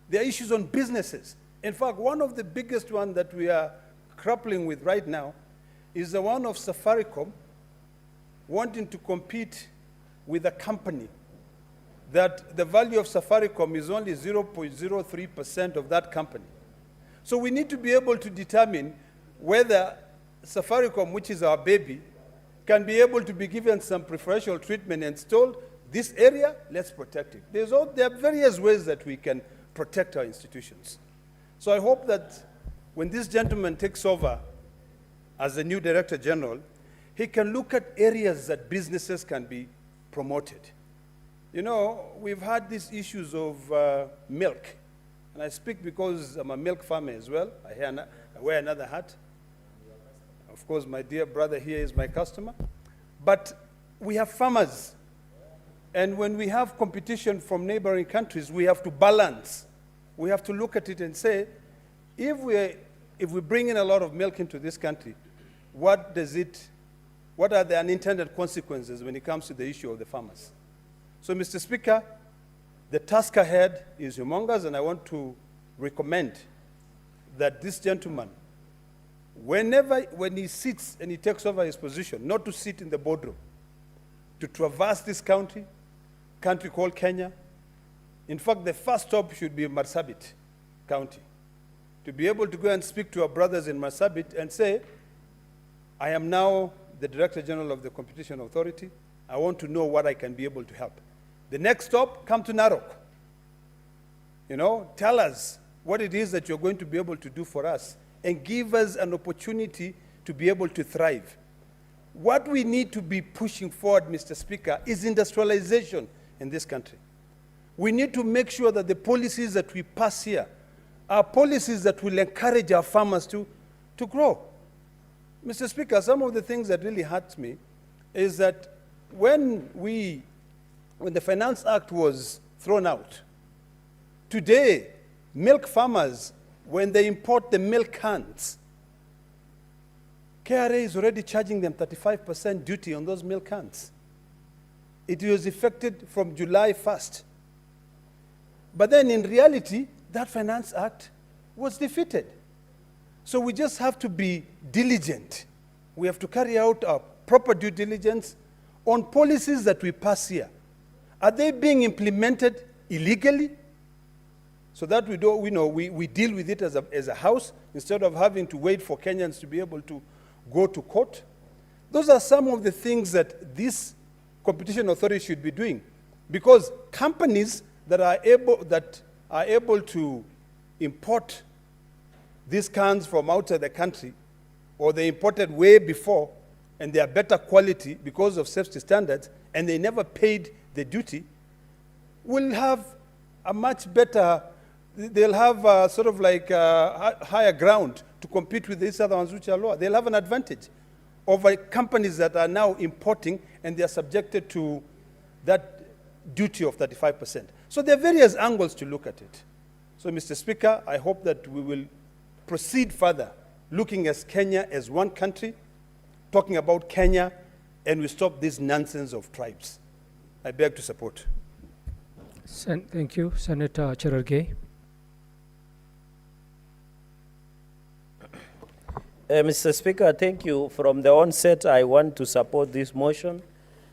There are issues on businesses. In fact, one of the biggest ones that we are grappling with right now is the one of Safaricom wanting to compete with a company that the value of Safaricom is only 0.03% of that company. So we need to be able to determine whether Safaricom, which is our baby, can be able to be given some preferential treatment and told, this area, let's protect it. There are various ways that we can protect our institutions. So I hope that when this gentleman takes over as the new Director General, he can look at areas that businesses can be promoted. You know, we've had these issues of milk. And I speak because I'm a milk farmer as well. I wear another hat. Of course, my dear brother here is my customer. But we have farmers. And when we have competition from neighboring countries, we have to balance. We have to look at it and say, if we bring in a lot of milk into this country, what are the unintended consequences when it comes to the issue of the farmers? So, Mr. Speaker, the task ahead is humongous, and I want to recommend that this gentleman, when he sits and he takes over his position, not to sit in the boardroom, to traverse this country called Kenya. In fact, the first stop should be Marsabit County, to be able to go and speak to our brothers in Marsabit and say, I am now the Director General of the Competition Authority. I want to know what I can be able to help. The next stop, come to Narok. You know, tell us what it is that you're going to be able to do for us and give us an opportunity to be able to thrive. What we need to be pushing forward, Mr. Speaker, is industrialization in this country. We need to make sure that the policies that we pass here are policies that will encourage our farmers to grow. Mr. Speaker, some of the things that really hurt me is that when the Finance Act was thrown out, today, milk farmers, when they import the milk cans, KRA is already charging them 35% duty on those milk cans. It was effected from July 1st. But then in reality, that Finance Act was defeated. So we just have to be diligent. We have to carry out our proper due diligence on policies that we pass here. Are they being implemented illegally? So that we deal with it as a house instead of having to wait for Kenyans to be able to go to court. Those are some of the things that this competition authority should be doing, because companies that are able to import these cans from outside the country, or they imported way before and they are better quality because of safety standards and they never paid the duty, will have a much better, they'll have sort of like higher ground to compete with these other ones which are lower. They'll have an advantage over companies that are now importing and they are subjected to that duty of 35%. So there are various angles to look at it. So, Mr. Speaker, I hope that we will proceed further, looking at Kenya as one country, talking about Kenya, and we stop this nonsense of tribes. I beg to support. Thank you. Senator Cherargei. Mr. Speaker, thank you. From the onset, I want to support this motion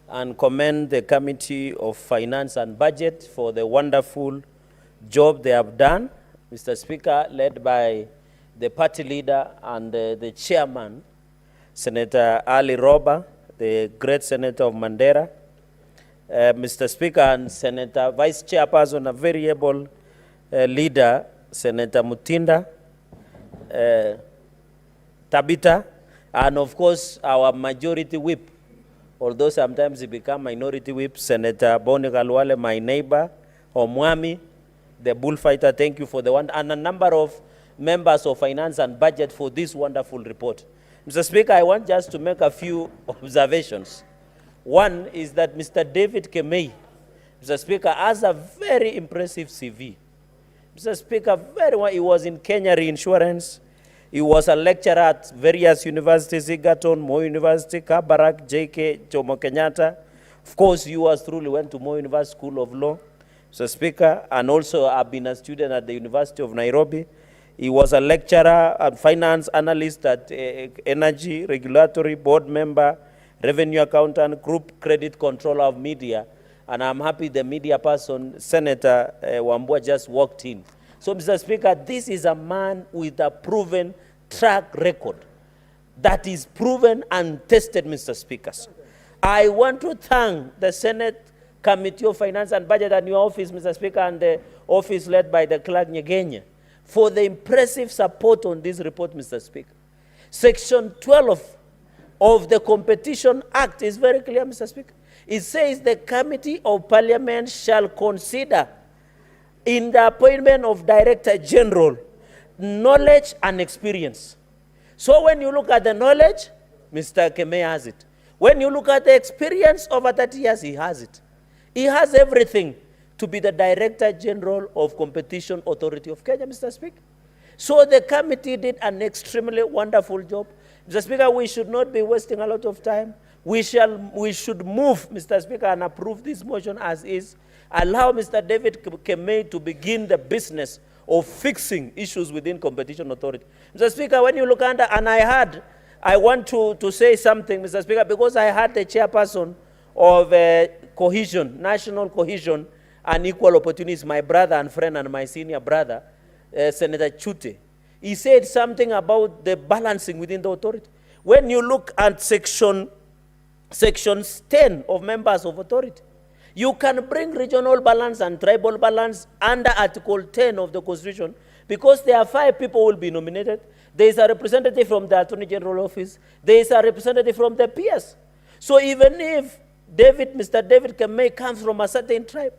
and commend the Committee of Finance and Budget for the wonderful job they have done. Mr. Speaker, led by the party leader and the chairman, Senator Ali Roba, the great senator of Mandera. Mr. Speaker, and Senator Vice Chairperson, a very able leader, Senator Mutinda, Tabita, and of course our majority whip, although sometimes he become minority whip, Senator Boni Galwale, my neighbor, Omwami, the bullfighter. Thank you for the one, and a number of members of Finance and Budget for this wonderful report. Mr. Speaker, I want just to make a few observations. One is that Mr. David KEMEI, Mr. Speaker, has a very impressive CV. Mr. Speaker, very well, he was in Kenya Reinsurance. He was a lecturer at various universities, Egerton, Moi University, Kabarak, JK, Jomo Kenyatta. Of course, yours truly went to Moi University School of Law, Mr. Speaker, and also I've been a student at the University of Nairobi. He was a lecturer and finance analyst at Energy Regulatory Board member, revenue accountant, group credit controller of media. And I'm happy the media person, Senator Wambua, just walked in. So, Mr. Speaker, this is a man with a proven track record that is proven and tested, Mr. Speaker. I want to thank the Senate Committee of Finance and Budget and your office, Mr. Speaker, and the office led by the clerk Nyegenya for the impressive support on this report, Mr. Speaker. Section 12 of the Competition Act is very clear, Mr. Speaker. It says the Committee of Parliament shall consider in the appointment of Director General knowledge and experience. So when you look at the knowledge, Mr. KEMEI has it. When you look at the experience, over 30 years, he has it. He has everything to be the Director General of Competition Authority of Kenya, Mr. Speaker. So the committee did an extremely wonderful job. Mr. Speaker, we should not be wasting a lot of time. We should move, Mr. Speaker, and approve this motion as is. Allow Mr. David KEMEI to begin the business of fixing issues within Competition Authority. Mr. Speaker, when you look under, and I want to say something, Mr. Speaker, because I had the chairperson of cohesion, national cohesion and equal opportunities, my brother and friend and my senior brother, Senator Chute. He said something about the balancing within the authority. When you look at sections 10 of members of authority, you can bring regional balance and tribal balance under Article 10 of the Constitution because there are 5 people who will be nominated. There is a representative from the Attorney General Office. There is a representative from the PS. So even if Mr. David KEMEI comes from a certain tribe,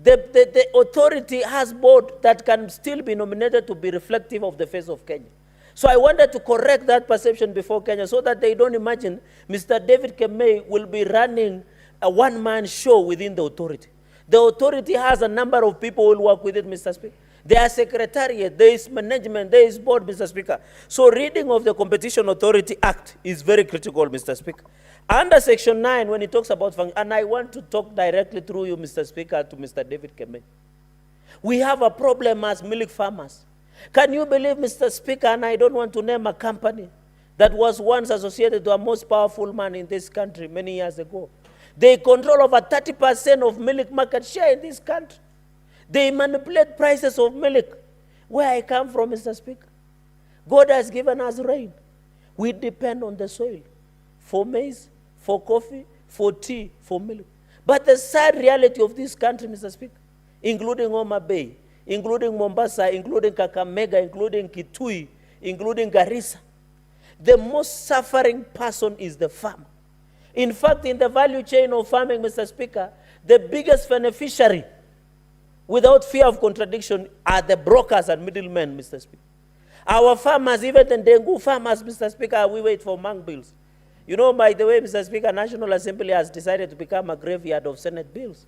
the authority has board that can still be nominated to be reflective of the face of Kenya. So I wanted to correct that perception before Kenya so that they don't imagine Mr. David KEMEI will be running a one-man show within the authority. The authority has a number of people who will work with it, Mr. Speaker. There are secretariat, there is management, there is board, Mr. Speaker. So reading of the Competition Authority Act is very critical, Mr. Speaker. Under Section 9, when it talks about function, and I want to talk directly through you, Mr. Speaker, to Mr. David KEMEI. We have a problem as milk farmers. Can you believe, Mr. Speaker, and I don't want to name a company that was once associated to a most powerful man in this country many years ago. They control over 30% of milk market share in this country. They manipulate prices of milk. Where I come from, Mr. Speaker, God has given us rain. We depend on the soil for maize, for coffee, for tea, for milk. But the sad reality of this country, Mr. Speaker, including Homa Bay, including Mombasa, including Kakamega, including Kitui, including Garissa, the most suffering person is the farmer. In fact, in the value chain of farming, Mr. Speaker, the biggest beneficiary, without fear of contradiction, are the brokers and middlemen, Mr. Speaker. Our farmers, even the Dengu farmers, Mr. Speaker, we wait for mang bills. You know, by the way, Mr. Speaker, National Assembly has decided to become a graveyard of Senate bills.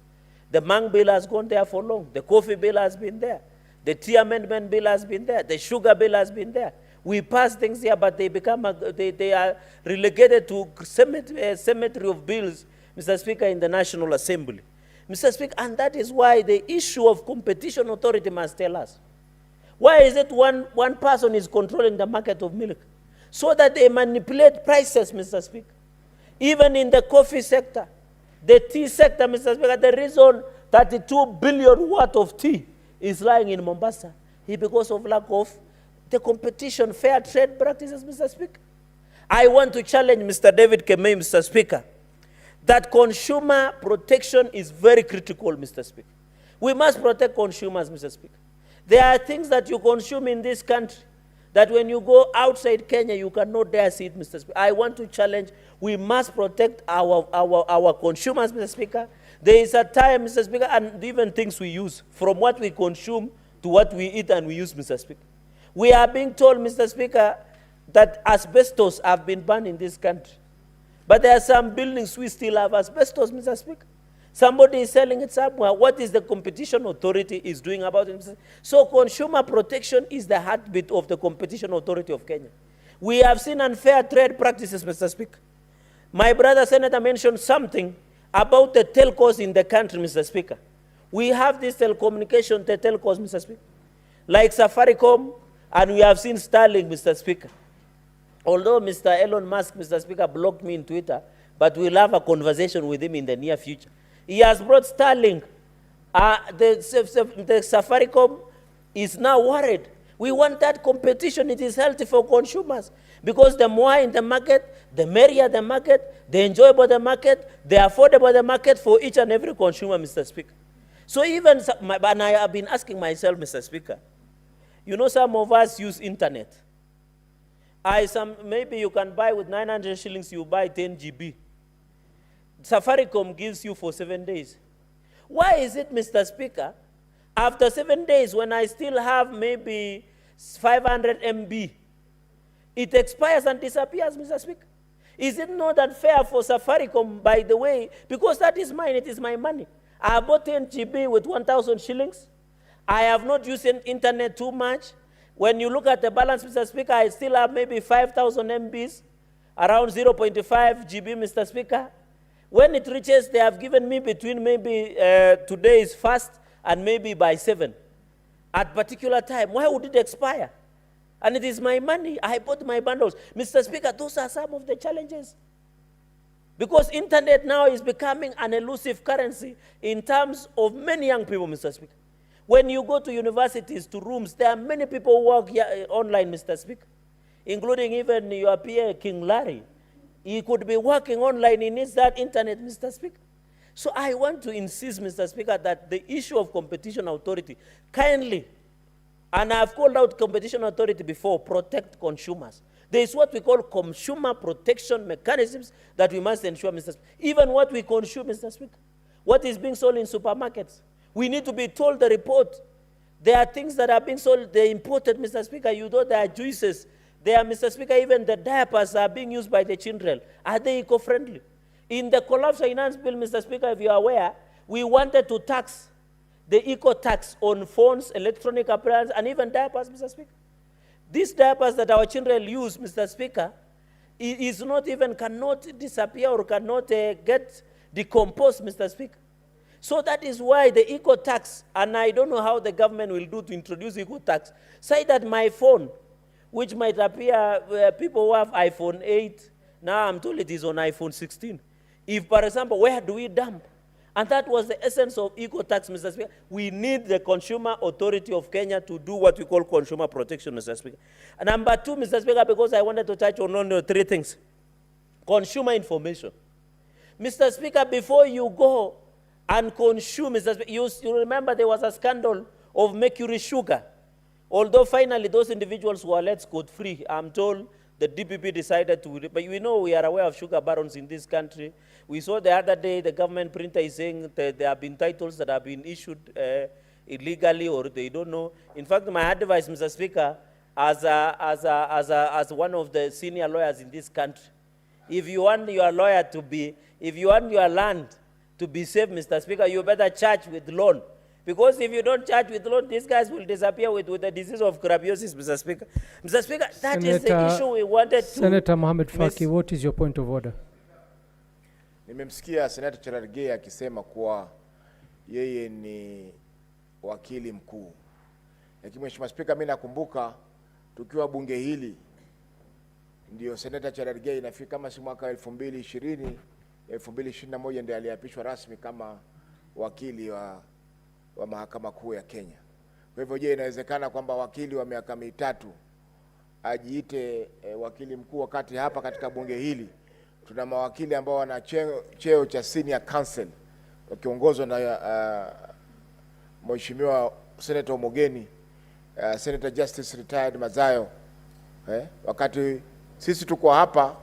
The mang bill has gone there for long. The coffee bill has been there. The tea amendment bill has been there. The sugar bill has been there. We pass things here, but they become they are relegated to cemetery of bills, Mr. Speaker, in the National Assembly. Mr. Speaker, and that is why the issue of competition authority must tell us. Why is it one person is controlling the market of milk? So that they manipulate prices, Mr. Speaker. Even in the coffee sector, the tea sector, Mr. Speaker, the reason 32 billion worth of tea is lying in Mombasa is because of lack of the competition, fair trade practices, Mr. Speaker. I want to challenge Mr. David KEMEI, Mr. Speaker, that consumer protection is very critical, Mr. Speaker. We must protect consumers, Mr. Speaker. There are things that you consume in this country that when you go outside Kenya, you cannot dare see it, Mr. Speaker. I want to challenge, we must protect our consumers, Mr. Speaker. There is a time, Mr. Speaker, and even things we use, from what we consume to what we eat and we use, Mr. Speaker. We are being told, Mr. Speaker, that asbestos have been banned in this country. But there are some buildings we still have asbestos, Mr. Speaker. Somebody is selling it somewhere. What is the competition authority is doing about it, Mr. Speaker? So consumer protection is the heartbeat of the competition authority of Kenya. We have seen unfair trade practices, Mr. Speaker. My brother Senator mentioned something about the telcos in the country, Mr. Speaker. We have this telecommunication, the telcos, Mr. Speaker, like Safaricom, and we have seen Starlink, Mr. Speaker. Although Mr. Elon Musk, Mr. Speaker, blocked me in Twitter, but we'll have a conversation with him in the near future. He has brought Starlink. The Safaricom is now worried. We want that competition. It is healthy for consumers. Because the more in the market, the merrier the market, the enjoyable the market, the affordable the market for each and every consumer, Mr. Speaker. So even, and I have been asking myself, Mr. Speaker, you know, some of us use internet. Maybe you can buy with 900 shillings, you buy 10 GB. Safaricom gives you for 7 days. Why is it, Mr. Speaker, after 7 days, when I still have maybe 500 MB, it expires and disappears, Mr. Speaker? Is it not unfair for Safaricom, by the way, because that is mine, it is my money. I bought 10 GB with 1,000 shillings. I have not used internet too much. When you look at the balance, Mr. Speaker, I still have maybe 5,000 MBs, around 0.5 GB, Mr. Speaker. When it reaches, they have given me between maybe today is fast and maybe by 7 at particular time. Why would it expire? And it is my money. I bought my bundles. Mr. Speaker, those are some of the challenges. Because internet now is becoming an elusive currency in terms of many young people, Mr. Speaker. When you go to universities, to rooms, there are many people who work here, online, Mr. Speaker, including even your peer, King Larry. He could be working online. He needs that internet, Mr. Speaker. So I want to insist, Mr. Speaker, that the issue of competition authority, kindly, and I've called out competition authority before, protect consumers. There is what we call consumer protection mechanisms that we must ensure, Mr. Speaker. Even what we consume, Mr. Speaker, what is being sold in supermarkets, we need to be told the report. There are things that are being sold, they're imported, Mr. Speaker. You know, there are juices, There, Mr. Speaker, even the diapers are being used by the children. Are they eco-friendly? In the collapse finance bill, Mr. Speaker, if you are aware, we wanted to tax the eco-tax on phones, electronic appliances, and even diapers, Mr. Speaker. These diapers that our children use, Mr. Speaker, is not even, cannot disappear or cannot get decomposed, Mr. Speaker. So that is why the eco-tax, and I don't know how the government will do to introduce eco-tax, say that my phone, which might appear people who have iPhone 8, now I'm told it is on iPhone 16. If, for example, where do we dump? And that was the essence of eco-tax, Mr. Speaker. We need the Consumer Authority of Kenya to do what we call consumer protection, Mr. Speaker. And number two, Mr. Speaker, because I wanted to touch on only three things. Consumer information. Mr. Speaker, before you go and consume, Mr. Speaker, you remember there was a scandal of mercury sugar. Although finally those individuals were let scot-free, I'm told the DPP decided to, but we know we are aware of sugar barons in this country. We saw the other day the government printer is saying that there have been titles that have been issued illegally or they don't know. In fact, my advice, Mr. Speaker, as one of the senior lawyers in this country, if you want your lawyer to be, if you want your land to be safe, Mr. Speaker, you better charge with loan. Because if you don't charge with loan, these guys will disappear with the disease of crabiosis, Mr. Speaker. Mr. Speaker, that is the issue we wanted to... Senator Mohamed Faki, what is your point of order? Nimemsikia Senator Cherargei akisema kuwa yeye ni wakili mkuu. Lakini Mheshimiwa Spika, mimi nakumbuka tukiwa bunge hili ndio Senator Cherargei inafika kama si mwaka 2020, 2021 ndiye aliapishwa rasmi kama wakili wa mahakama kuu ya Kenya. Kwa hivyo je, inawezekana kwamba wakili wa miaka mitatu ajiite wakili mkuu wakati hapa katika bunge hili tuna mawakili ambao wana cheo cha senior counsel wakiongozwa na Mheshimiwa Senator Omogeni, Senator Justice Retired Mazayo, wakati sisi tuko hapa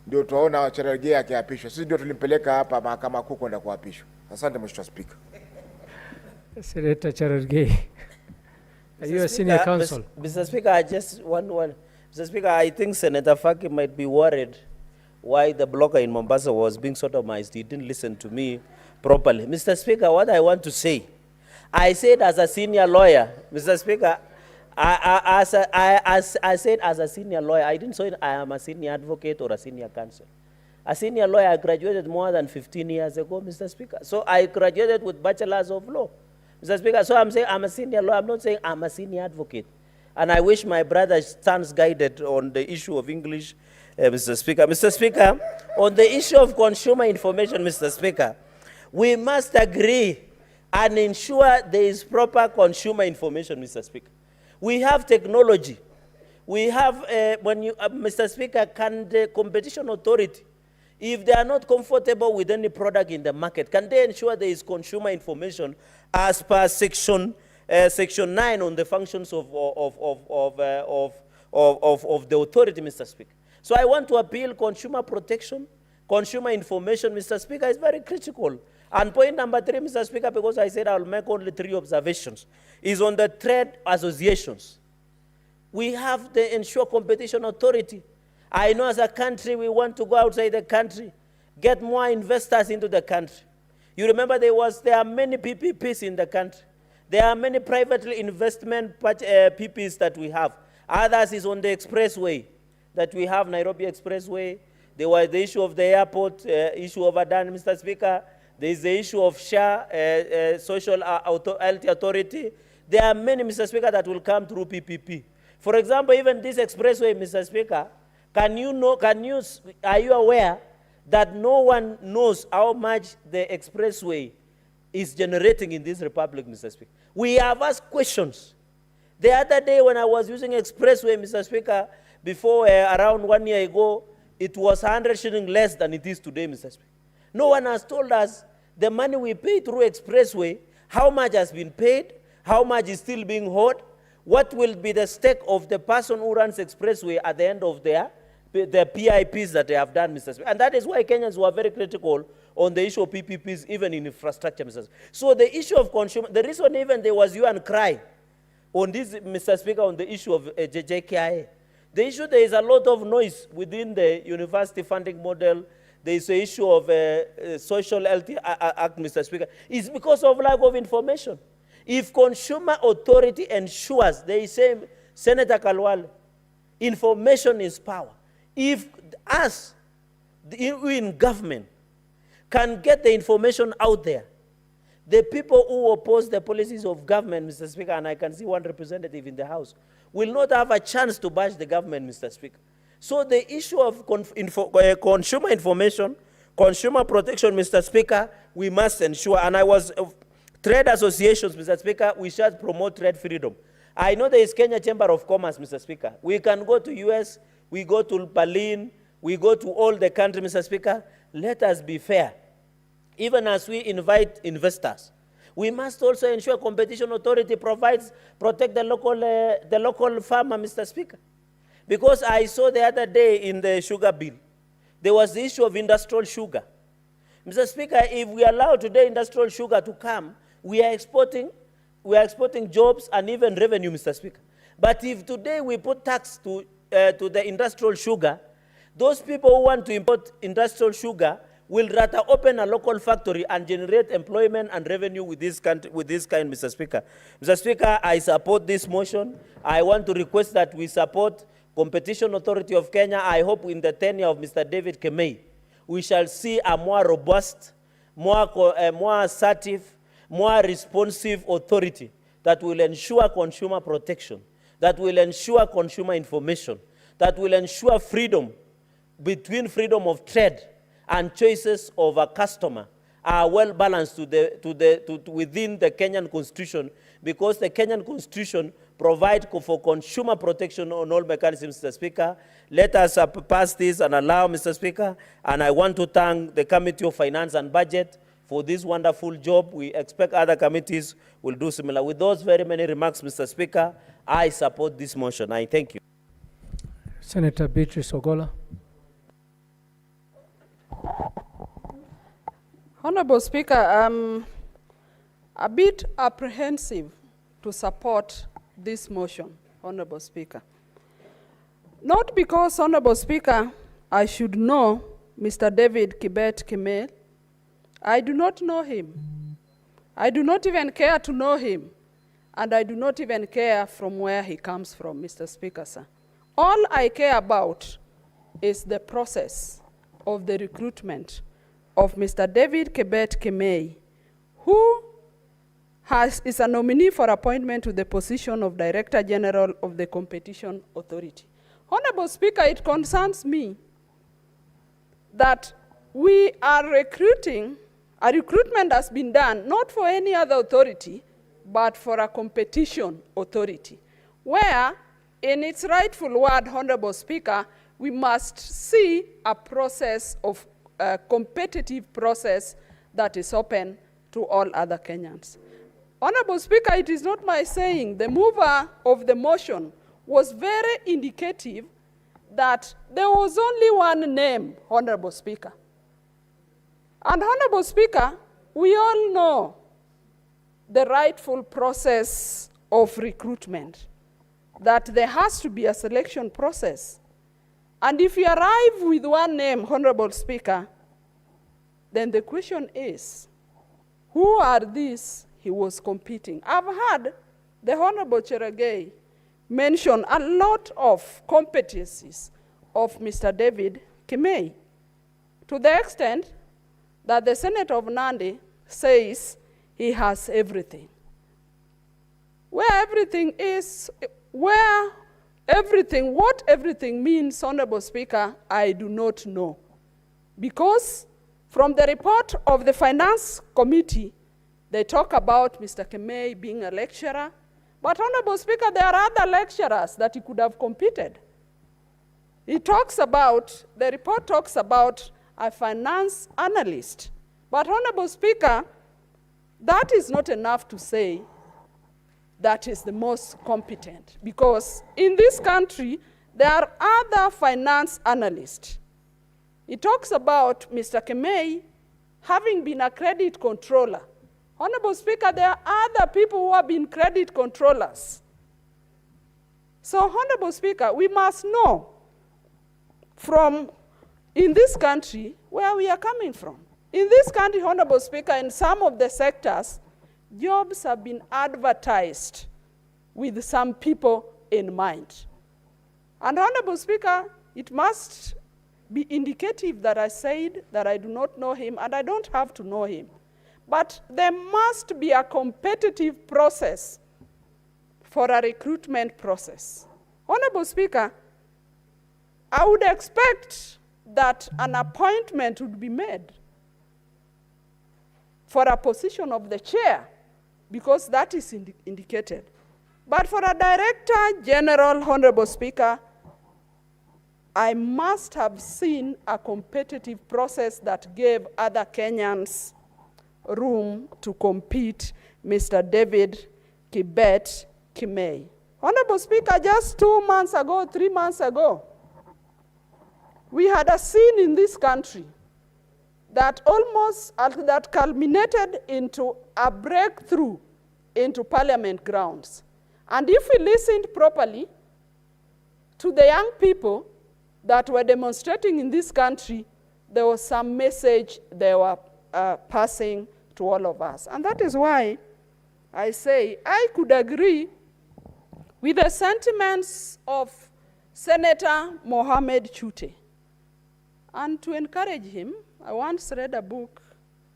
ndio tunaona Cherargei akiapishwa. Sisi ndio tulimpeleka hapa mahakama kuu kwenda kuapishwa. Asante Mheshimiwa Speaker. Senator Cherargei, are you a senior counsel? Mr. Speaker, I just one. Mr. Speaker, I think Senator Faki might be worried why the blogger in Mombasa was being sodomized. He didn't listen to me properly. Mr. Speaker, what I want to say, I said as a senior lawyer, Mr. Speaker, I said as a senior lawyer, I didn't say I am a senior advocate or a senior counsel. A senior lawyer, I graduated more than 15 years ago, Mr. Speaker. So I graduated with bachelors of law. Mr. Speaker, so I'm saying I'm a senior lawyer. I'm not saying I'm a senior advocate. And I wish my brother stands guided on the issue of English, Mr. Speaker. Mr. Speaker, on the issue of consumer information, Mr. Speaker, we must agree and ensure there is proper consumer information, Mr. Speaker. We have technology. We have, Mr. Speaker, can the competition authority, if they are not comfortable with any product in the market, can they ensure there is consumer information as per section 9 on the functions of the authority, Mr. Speaker? So I want to appeal consumer protection, consumer information, Mr. Speaker, is very critical. And point number 3, Mr. Speaker, because I said I will make only 3 observations, is on the trade associations. We have the Ensure Competition Authority. I know as a country we want to go outside the country, get more investors into the country. You remember there are many PPPs in the country. There are many privately investment PPPs that we have. Others is on the expressway that we have, Nairobi Expressway. There was the issue of the airport, issue of Adan, Mr. Speaker. There is the issue of SHA, Social Health Authority. There are many, Mr. Speaker, that will come through PPP. For example, even this expressway, Mr. Speaker, are you aware that no one knows how much the expressway is generating in this republic, Mr. Speaker? We have asked questions. The other day when I was using expressway, Mr. Speaker, before around 1 year ago, it was 100 shillings less than it is today, Mr. Speaker. No one has told us the money we pay through expressway, how much has been paid, how much is still being owed, what will be the stake of the person who runs expressway at the end of the PIPs that they have done, Mr. Speaker. And that is why Kenyans were very critical on the issue of PPPs, even in infrastructure, Mr. Speaker. So the issue of consumer, the reason even there was you and cry on this, Mr. Speaker, on the issue of JKIA. The issue, there is a lot of noise within the university funding model. There is the issue of social health act, Mr. Speaker. It's because of lack of information. If consumer authority ensures, they say, Senator Kalwal, information is power. If us, in government, can get the information out there, the people who oppose the policies of government, Mr. Speaker, and I can see one representative in the House, will not have a chance to bash the government, Mr. Speaker. So the issue of consumer information, consumer protection, Mr. Speaker, we must ensure, and I was, trade associations, Mr. Speaker, we should promote trade freedom. I know there is Kenya Chamber of Commerce, Mr. Speaker. We can go to US, we go to Berlin, we go to all the country, Mr. Speaker. Let us be fair. Even as we invite investors, we must also ensure competition authority protect the local farmer, Mr. Speaker. Because I saw the other day in the sugar bill, there was the issue of industrial sugar. Mr. Speaker, if we allow today industrial sugar to come, we are exporting jobs and even revenue, Mr. Speaker. But if today we put tax to the industrial sugar, those people who want to import industrial sugar will rather open a local factory and generate employment and revenue with this kind, Mr. Speaker. Mr. Speaker, I support this motion. I want to request that we support Competition Authority of Kenya. I hope in the tenure of Mr. David KEMEI, we shall see a more robust, more assertive, more responsive authority that will ensure consumer protection, that will ensure consumer information, that will ensure freedom between freedom of trade and choices of a customer are well balanced within the Kenyan Constitution, because the Kenyan Constitution provides for consumer protection on all mechanisms, Mr. Speaker. Let us pass this and allow, Mr. Speaker, and I want to thank the Committee of Finance and Budget for this wonderful job. We expect other committees will do similar. With those very many remarks, Mr. Speaker, I support this motion. I thank you. Senator Beatrice Ogola. Honorable Speaker, I'm a bit apprehensive to support this motion, Honorable Speaker. Not because, Honorable Speaker, I should know Mr. David Kibet KEMEI. I do not know him. I do not even care to know him. And I do not even care from where he comes from, Mr. Speaker, sir. All I care about is the process of the recruitment of Mr. David Kibet KEMEI, who is a nominee for appointment to the position of Director General of the Competition Authority. Honorable Speaker, it concerns me that we are recruiting, a recruitment has been done not for any other authority, but for a competition authority, where in its rightful word, Honorable Speaker, we must see a process of a competitive process that is open to all other Kenyans. Honorable Speaker, it is not my saying. The mover of the motion was very indicative that there was only one name, Honorable Speaker. And Honorable Speaker, we all know the rightful process of recruitment, that there has to be a selection process. And if you arrive with one name, Honorable Speaker, then the question is, who are these he was competing? I've heard the Honorable Cherargei mention a lot of competencies of Mr. David KEMEI, to the extent that the Senate of Nandi says he has everything. Where everything is, what everything means, Honorable Speaker, I do not know. Because from the report of the Finance Committee, they talk about Mr. KEMEI being a lecturer. But Honorable Speaker, there are other lecturers that he could have competed. The report talks about a finance analyst. But Honorable Speaker, that is not enough to say that is the most competent, because in this country, there are other finance analysts. It talks about Mr. KEMEI having been a credit controller. Honorable Speaker, there are other people who have been credit controllers. So, Honorable Speaker, we must know from in this country where we are coming from. In this country, Honorable Speaker, in some of the sectors, jobs have been advertised with some people in mind. And Honorable Speaker, it must be indicative that I said that I do not know him, and I don't have to know him. But there must be a competitive process for a recruitment process. Honorable Speaker, I would expect that an appointment would be made for a position of the chair, because that is indicated. But for a Director General, Honorable Speaker, I must have seen a competitive process that gave other Kenyans room to compete, Mr. David Kibet KEMEI. Honorable Speaker, just 2 months ago, 3 months ago, we had a scene in this country that that culminated into a breakthrough into Parliament grounds. And if we listened properly to the young people that were demonstrating in this country, there was some message they were passing to all of us. And that is why I say I could agree with the sentiments of Senator Mohamed Chute. And to encourage him, I once read a book,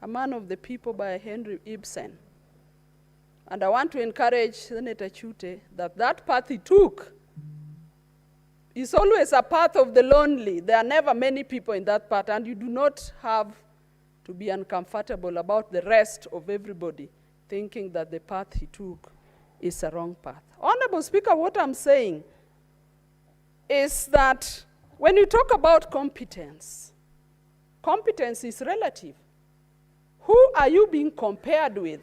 A Man of the People by Henry Ibsen. And I want to encourage Senator Chute that that path he took is always a path of the lonely. There are never many people in that path, and you do not have to be uncomfortable about the rest of everybody thinking that the path he took is a wrong path. Honorable Speaker, what I'm saying is that when you talk about competence, competence is relative. Who are you being compared with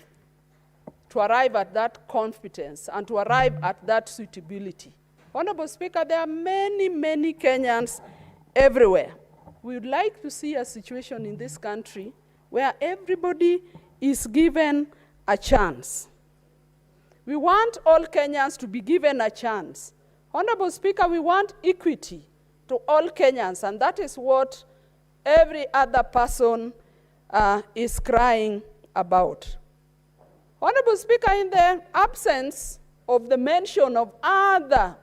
to arrive at that competence and to arrive at that suitability? Honorable Speaker, there are many, many Kenyans everywhere. We would like to see a situation in this country where everybody is given a chance. We want all Kenyans to be given a chance. Honorable Speaker, we want equity to all Kenyans, and that is what every other person is crying about. Honorable Speaker, in the absence of the mention of other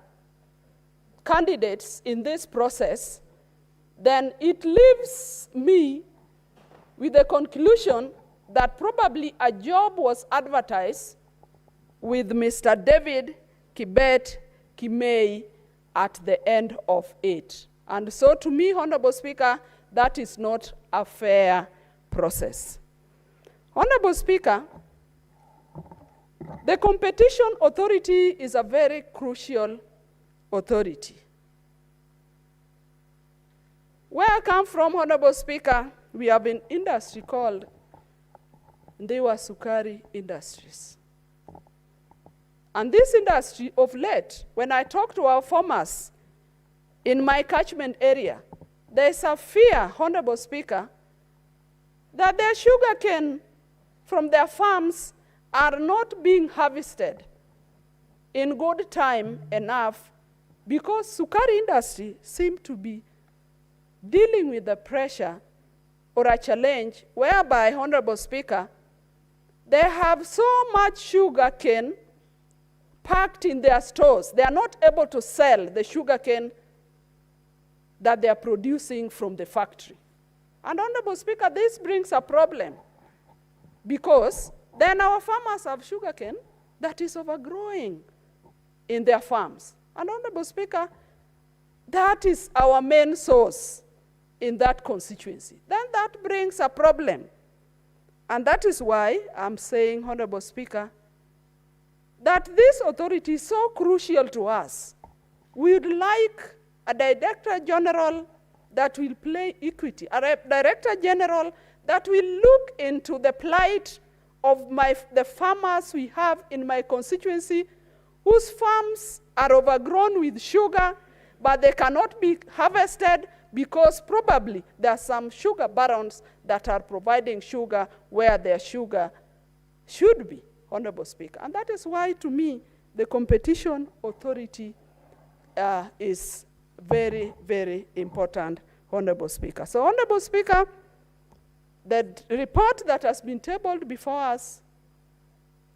candidates in this process, then it leaves me with the conclusion that probably a job was advertised with Mr. David Kibet KEMEI at the end of it. And so to me, Honorable Speaker, that is not a fair process. Honorable Speaker, the Competition Authority is a very crucial authority. Where I come from, Honorable Speaker, we have an industry called Ndewa Sukari Industries. And this industry, of late, when I talk to our farmers in my catchment area, there is a fear, Honorable Speaker, that their sugarcane from their farms are not being harvested in good time enough, because Sukari industry seem to be dealing with the pressure or a challenge whereby, Honorable Speaker, they have so much sugarcane packed in their stores, they are not able to sell the sugarcane that they are producing from the factory. And Honorable Speaker, this brings a problem, because then our farmers have sugarcane that is overgrowing in their farms. And Honorable Speaker, that is our main source in that constituency. Then that brings a problem. And that is why I'm saying, Honorable Speaker, that this authority is so crucial to us. We would like a Director General that will play equity, a Director General that will look into the plight of the farmers we have in my constituency, whose farms are overgrown with sugar, but they cannot be harvested because probably there are some sugar barons that are providing sugar where their sugar should be, Honorable Speaker. And that is why, to me, the Competition Authority is very, very important, Honorable Speaker. So, Honorable Speaker, the report that has been tabled before us,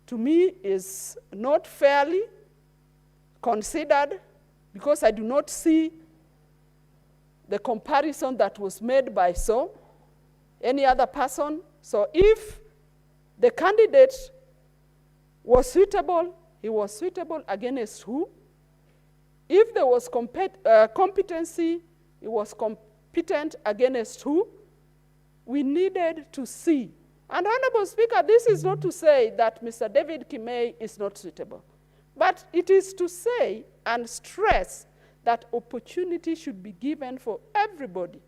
to me, is not fairly considered, because I do not see the comparison that was made by any other person. So if the candidate was suitable, he was suitable against who? If there was competency, he was competent against who? We needed to see. And Honorable Speaker, this is not to say that Mr. David KEMEI is not suitable, but it is to say and stress that opportunity should be given for everybody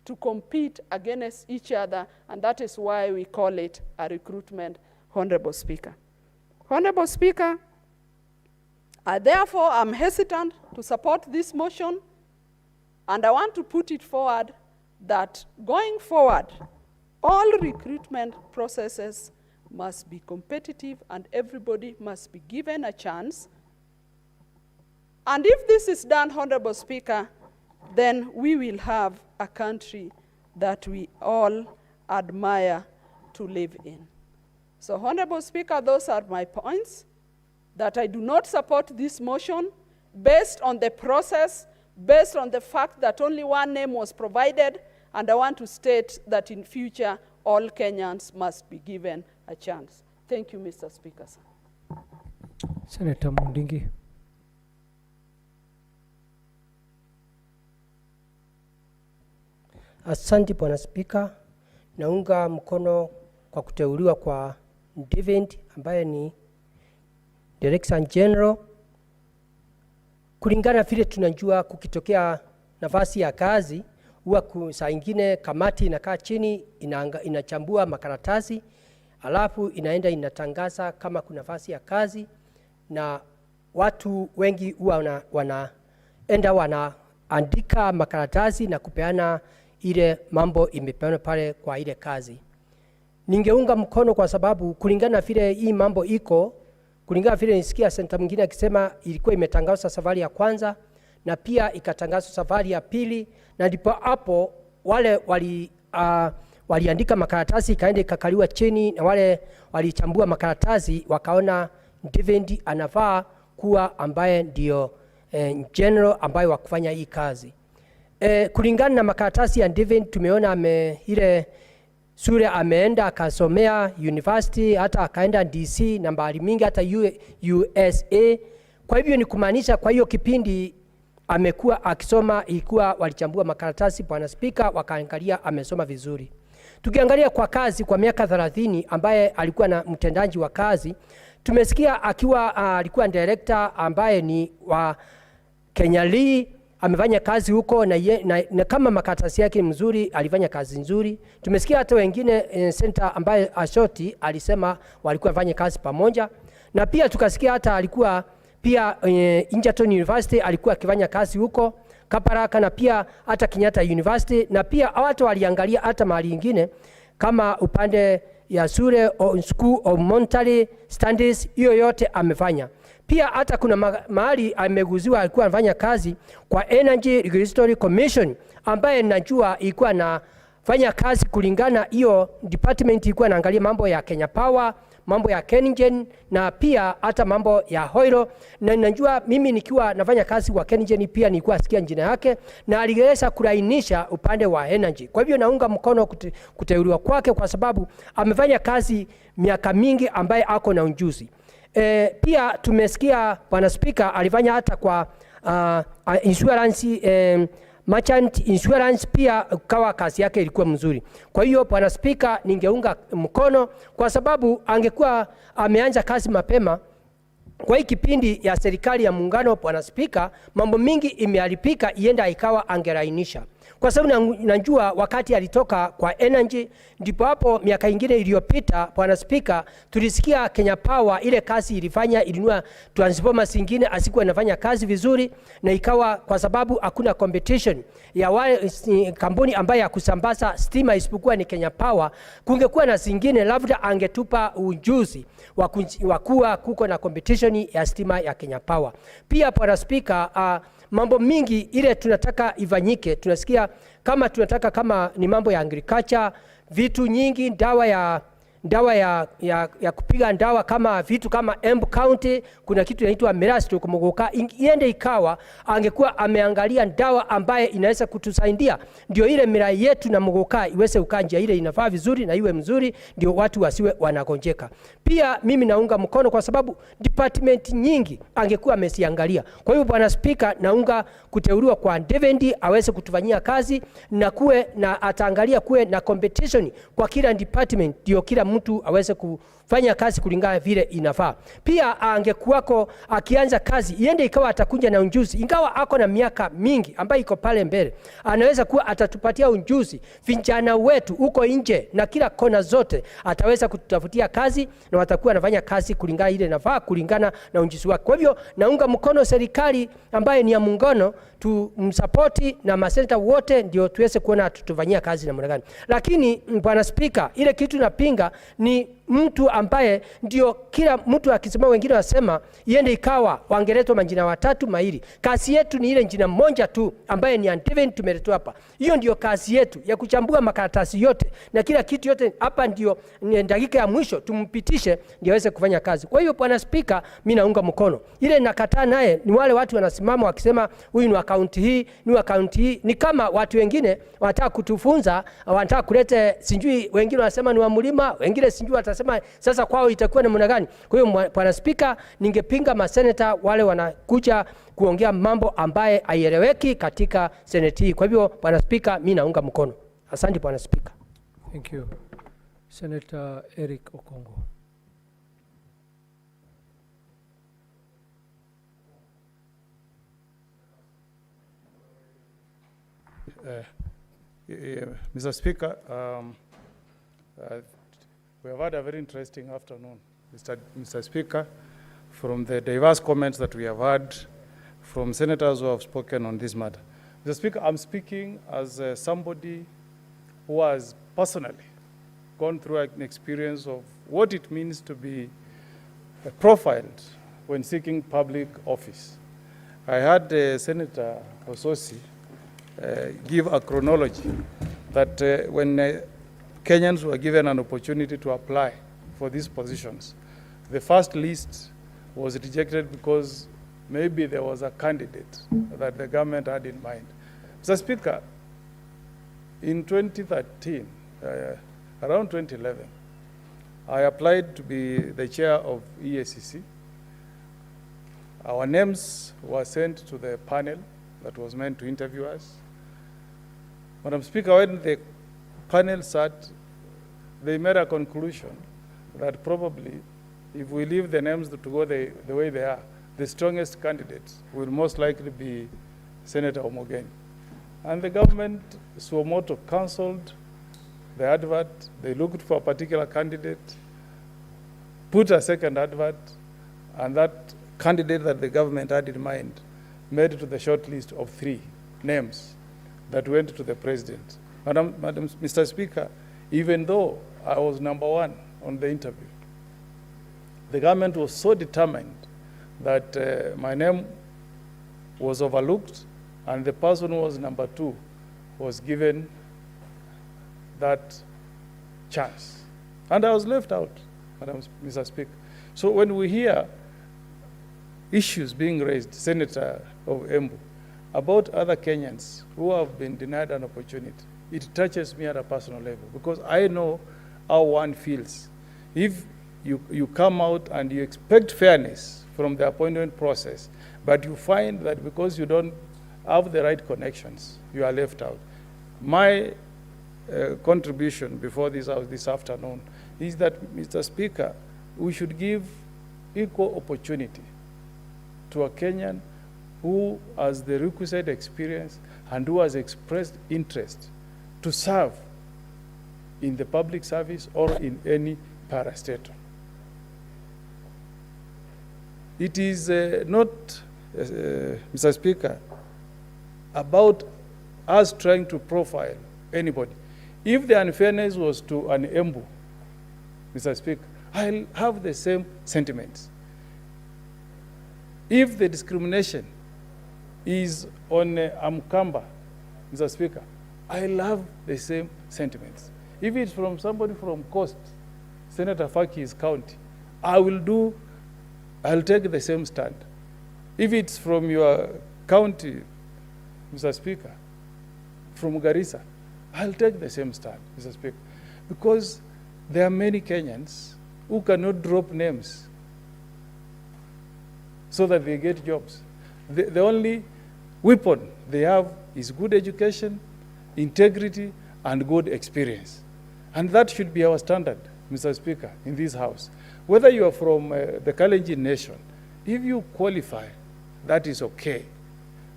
to compete against each other, and that is why we call it a recruitment, Honorable Speaker. Honorable Speaker, therefore I'm hesitant to support this motion, and I want to put it forward that going forward, all recruitment processes must be competitive and everybody must be given a chance. And if this is done, Honorable Speaker, then we will have a country that we all admire to live in. So, Honorable Speaker, those are my points, that I do not support this motion based on the process, based on the fact that only one name was provided, and I want to state that in future, all Kenyans must be given a chance. Thank you, Mr. Speaker. Senator Mundingi. Asante Bwana Spika, naunga mkono kwa kuteuliwa kwa David ambaye ni Director General. Kulingana vile tunajua kukitokea nafasi ya kazi, huwa saa ingine kamati inakaa chini, inachambua makaratasi, alafu inaenda inatangaza kama kuna nafasi ya kazi, na watu wengi huwa wanaenda wanaandika makaratasi na kupeana ile mambo imepeana pale kwa ile kazi. Ningeunga mkono kwa sababu kulingana vile hii mambo iko, kulingana vile nisikia senta mwingine akisema ilikuwa imetangazwa safari ya kwanza na pia ikatangazwa safari ya pili, na ndipo hapo wale waliandika makaratasi ikaenda ikakaliwa chini, na wale walichambua makaratasi wakaona David anafaa kuwa ambaye ndio general ambaye wakufanya hii kazi. Kulingana na makaratasi ya David tumeona ile sura ameenda akasomea university, hata akaenda DC na mbali mingi, hata USA. Kwa hivyo ni kumaanisha kwa hiyo kipindi amekuwa akisoma, ilikuwa walichambua makaratasi Bwana Spika, wakaangalia amesoma vizuri. Tukiangalia kwa kazi kwa miaka 30 ambaye alikuwa na mtendaji wa kazi, tumesikia akiwa alikuwa director ambaye ni wa KEMEI, amefanya kazi huko na kama makaratasi yake mzuri, alifanya kazi nzuri. Tumesikia hata wengine center ambaye Ashoti alisema walikuwa wafanya kazi pamoja, na pia tukasikia hata alikuwa pia Egerton University alikuwa akifanya kazi huko Kaparaka, na pia hata Kenyatta University, na pia watu waliangalia hata mahali nyingine kama upande ya Sure School of Monetary Studies, hiyo yote amefanya. Pia hata kuna mahali ameguziwa alikuwa anafanya kazi kwa Energy Regulatory Commission ambaye najua ilikuwa anafanya kazi kulingana hiyo department ilikuwa inaangalia mambo ya Kenya Power, mambo ya KenGen na pia hata mambo ya oil, na najua mimi nikiwa nafanya kazi kwa KenGen pia nilikuwa sikia jina yake na aliweza kulainisha upande wa energy. Kwa hivyo naunga mkono kuteuliwa kwake kwa sababu amefanya kazi miaka mingi ambaye ako na ujuzi. Pia tumesikia Bwana Speaker alifanya hata kwa insurance merchant insurance, pia kawa kazi yake ilikuwa mzuri. Kwa hiyo Bwana Speaker, ningeunga mkono kwa sababu angekuwa ameanza kazi mapema kwa hii kipindi ya serikali ya muungano. Bwana Speaker, mambo mingi imeharibika, ienda ikawa angerainisha, kwa sababu najua wakati alitoka kwa energy, ndipo hapo miaka ingine iliyopita Bwana Speaker, tulisikia Kenya Power ile kazi ilifanya, ilinua transformers ingine asikuwa inafanya kazi vizuri, na ikawa kwa sababu hakuna competition ya wale kampuni ambaye ya kusambaza stima isipokuwa ni Kenya Power, kungekuwa na zingine labda angetupa ujuzi wa kuwa kuko na competition ya stima ya Kenya Power. Pia Bwana Speaker, mambo mingi ile tunataka ifanyike. Tunasikia kama tunataka kama ni mambo ya agriculture, vitu nyingi, dawa ya kupiga dawa kama vitu kama Embu County, kuna kitu inaitwa Mirasi Muguka, iende ikawa angekuwa ameangalia dawa ambaye inaweza kutusaidia, ndio ile mirai yetu na Muguka iweze ukanja ile inafaa vizuri na iwe mzuri, ndio watu wasiwe wanagonjeka. Pia mimi naunga mkono kwa sababu department nyingi angekuwa amesiangalia. Kwa hiyo Bwana Speaker, naunga kuteuliwa kwa Devendi aweze kutufanyia kazi na kuwe na ataangalia kuwe na competition kwa kila department, ndio kila mtu aweze kufanya kazi kulingana vile inafaa. Pia angekuwako akianza kazi iende ikawa atakuja na unjuzi, ingawa ako na miaka mingi ambayo iko pale mbele, anaweza kuwa atatupatia unjuzi. Vijana wetu uko nje na kila kona zote ataweza kututafutia kazi na watakuwa wanafanya kazi kulingana ile inafaa kulingana na unjuzi wake. Kwa hivyo naunga mkono serikali ambaye ni ya muungano, tumsupporti na maseneta wote ndio tuweze kuona tutufanyia kazi namna gani. Lakini Bwana Speaker, ile kitu napinga ni mtu ambaye ndio kila mtu akisema, wengine wasema iende ikawa wangeletwa majina watatu maili. Kazi yetu ni ile jina moja tu ambaye ni Antiven tumeletwa hapa. Hiyo ndio kazi yetu ya kuchambua makaratasi yote na kila kitu yote hapa, ndio dakika ya mwisho tumpitishe ndio aweze kufanya kazi. Kwa hiyo Bwana Speaker, mimi naunga mkono. Ile nakataa naye ni wale watu wanasimama wakisema huyu ni akaunti hii, ni akaunti hii. Ni kama watu wengine wanataka kutufunza, wanataka kulete sijui, wengine wanasema ni wa mlima, wengine sijui watasema sasa kwao itakuwa namna gani. Kwa hiyo Bwana Speaker, ningepinga maseneta wale wanakuja kuongea mambo ambaye haieleweki katika seneti hii. Kwa hivyo Bwana Speaker, mimi naunga mkono. Asante Bwana Speaker. Thank you. Senator Eric Okongo. Mr. Speaker, we have had a very interesting afternoon, Mr. Speaker, from the diverse comments that we have heard from senators who have spoken on this matter. Mr. Speaker, I'm speaking as somebody who has personally gone through an experience of what it means to be profiled when seeking public office. I had Senator Ososi give a chronology that when Kenyans were given an opportunity to apply for these positions, the first list was rejected because maybe there was a candidate that the government had in mind. Mr. Speaker, in 2013, around 2011, I applied to be the chair of EACC. Our names were sent to the panel that was meant to interview us. Madam Speaker, when the panel sat, they made a conclusion that probably if we leave the names to go the way they are, the strongest candidates will most likely be Senator Omogeni. And the government suo motu cancelled the advert. They looked for a particular candidate, put a second advert, and that candidate that the government had in mind made it to the short list of 3 names that went to the president. Mr. Speaker, even though I was number 1 on the interview, the government was so determined that my name was overlooked and the person who was number 2 was given that chance. And I was left out, Mr. Speaker. So when we hear issues being raised, Senator of Embu, about other Kenyans who have been denied an opportunity, it touches me at a personal level because I know how one feels. If you come out and you expect fairness from the appointment process, but you find that because you don't have the right connections, you are left out. My contribution before this afternoon is that, Mr. Speaker, we should give equal opportunity to a Kenyan who has the requisite experience and who has expressed interest to serve in the public service or in any parastatal. It is not, Mr. Speaker, about us trying to profile anybody. If the unfairness was to an Embu, Mr. Speaker, I'll have the same sentiments. If the discrimination is on Amkamba, Mr. Speaker, I love the same sentiments. If it's from somebody from Coast, Senator Faki's county, I'll take the same stand. If it's from your county, Mr. Speaker, from Garissa, I'll take the same stand, Mr. Speaker, because there are many Kenyans who cannot drop names so that they get jobs. The only weapon they have is good education, integrity, and good experience. And that should be our standard, Mr. Speaker, in this House. Whether you are from the Kalenjin nation, if you qualify, that is okay.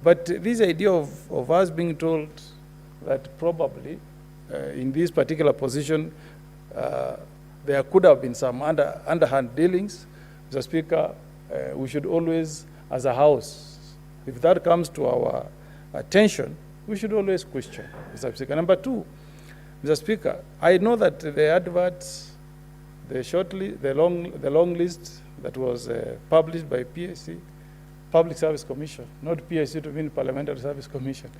But this idea of us being told that probably in this particular position, there could have been some underhand dealings, Mr. Speaker, we should always, as a House, if that comes to our attention, we should always question, Mr. Speaker. Number two, Mr. Speaker, I know that the adverts, the long list that was published by PSC, Public Service Commission, not PSC to mean Parliamentary Service Commission,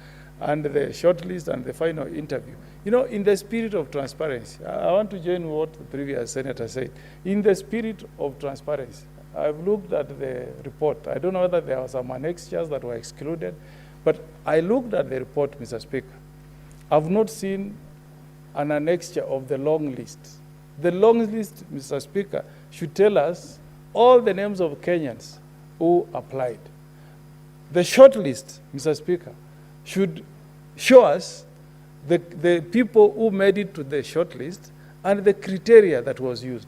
and the short list and the final interview. You know, in the spirit of transparency, I want to join what the previous senator said. In the spirit of transparency, I've looked at the report. I don't know whether there were some annexures that were excluded, but I looked at the report, Mr. Speaker. I've not seen an annexure of the long list. The long list, Mr. Speaker, should tell us all the names of Kenyans who applied. The short list, Mr. Speaker, should show us the people who made it to the short list and the criteria that was used.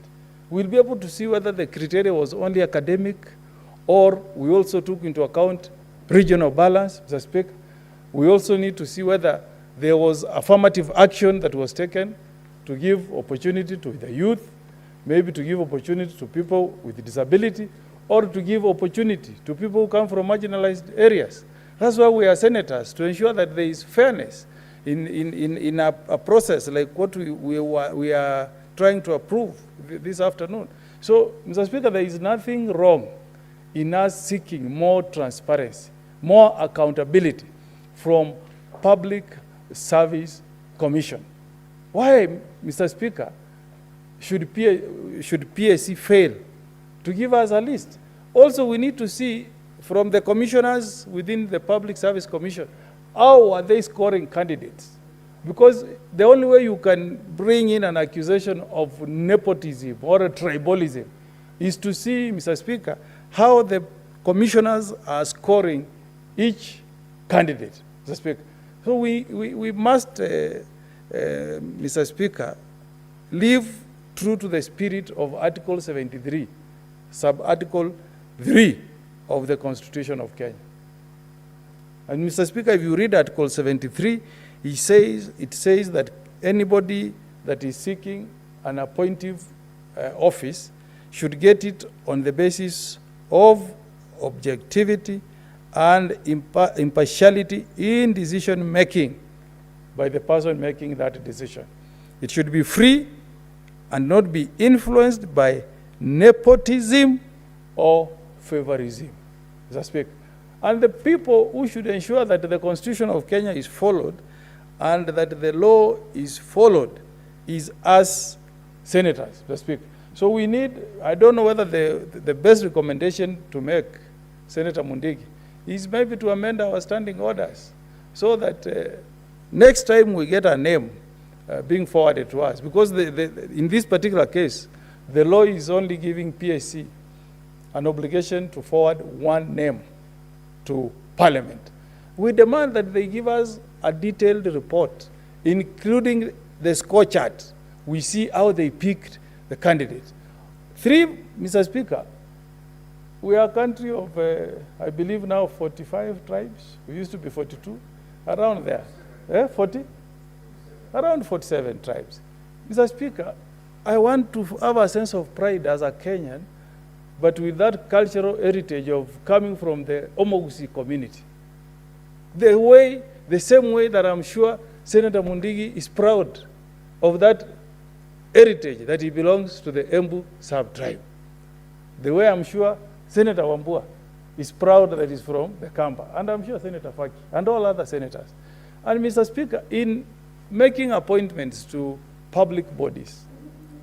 We'll be able to see whether the criteria was only academic or we also took into account regional balance, Mr. Speaker. We also need to see whether there was affirmative action that was taken to give opportunity to the youth, maybe to give opportunity to people with disability, or to give opportunity to people who come from marginalized areas. That's why we are senators, to ensure that there is fairness in a process like what we are trying to approve this afternoon. So, Mr. Speaker, there is nothing wrong in us seeking more transparency, more accountability from Public Service Commission. Why, Mr. Speaker, should PSC fail to give us a list? Also, we need to see from the commissioners within the Public Service Commission, how are they scoring candidates? Because the only way you can bring in an accusation of nepotism or a tribalism is to see, Mr. Speaker, how the commissioners are scoring each candidate, Mr. Speaker. So we must, Mr. Speaker, live true to the spirit of Article 73, sub-Article 3 of the Constitution of Kenya. And Mr. Speaker, if you read Article 73, it says that anybody that is seeking an appointive office should get it on the basis of objectivity and impartiality in decision making by the person making that decision. It should be free and not be influenced by nepotism or favorism, Mr. Speaker. And the people who should ensure that the Constitution of Kenya is followed and that the law is followed is us senators, Mr. Speaker. So we need, I don't know whether the best recommendation to make, Senator Mundigi, is maybe to amend our standing orders so that next time we get a name being forwarded to us, because in this particular case, the law is only giving PSC an obligation to forward one name to Parliament. We demand that they give us a detailed report, including the score chart. We see how they picked the candidate. 3, Mr. Speaker, we are a country of, I believe now 45 tribes. We used to be 42, around there. 40? Around 47 tribes. Mr. Speaker, I want to have a sense of pride as a Kenyan, but with that cultural heritage of coming from the Omogusi community. The same way that I'm sure Senator Mundigi is proud of that heritage that he belongs to the Embu sub-tribe. The way I'm sure Senator Wambua is proud that he's from the Kamba, and I'm sure Senator Faki and all other senators. And Mr. Speaker, in making appointments to public bodies,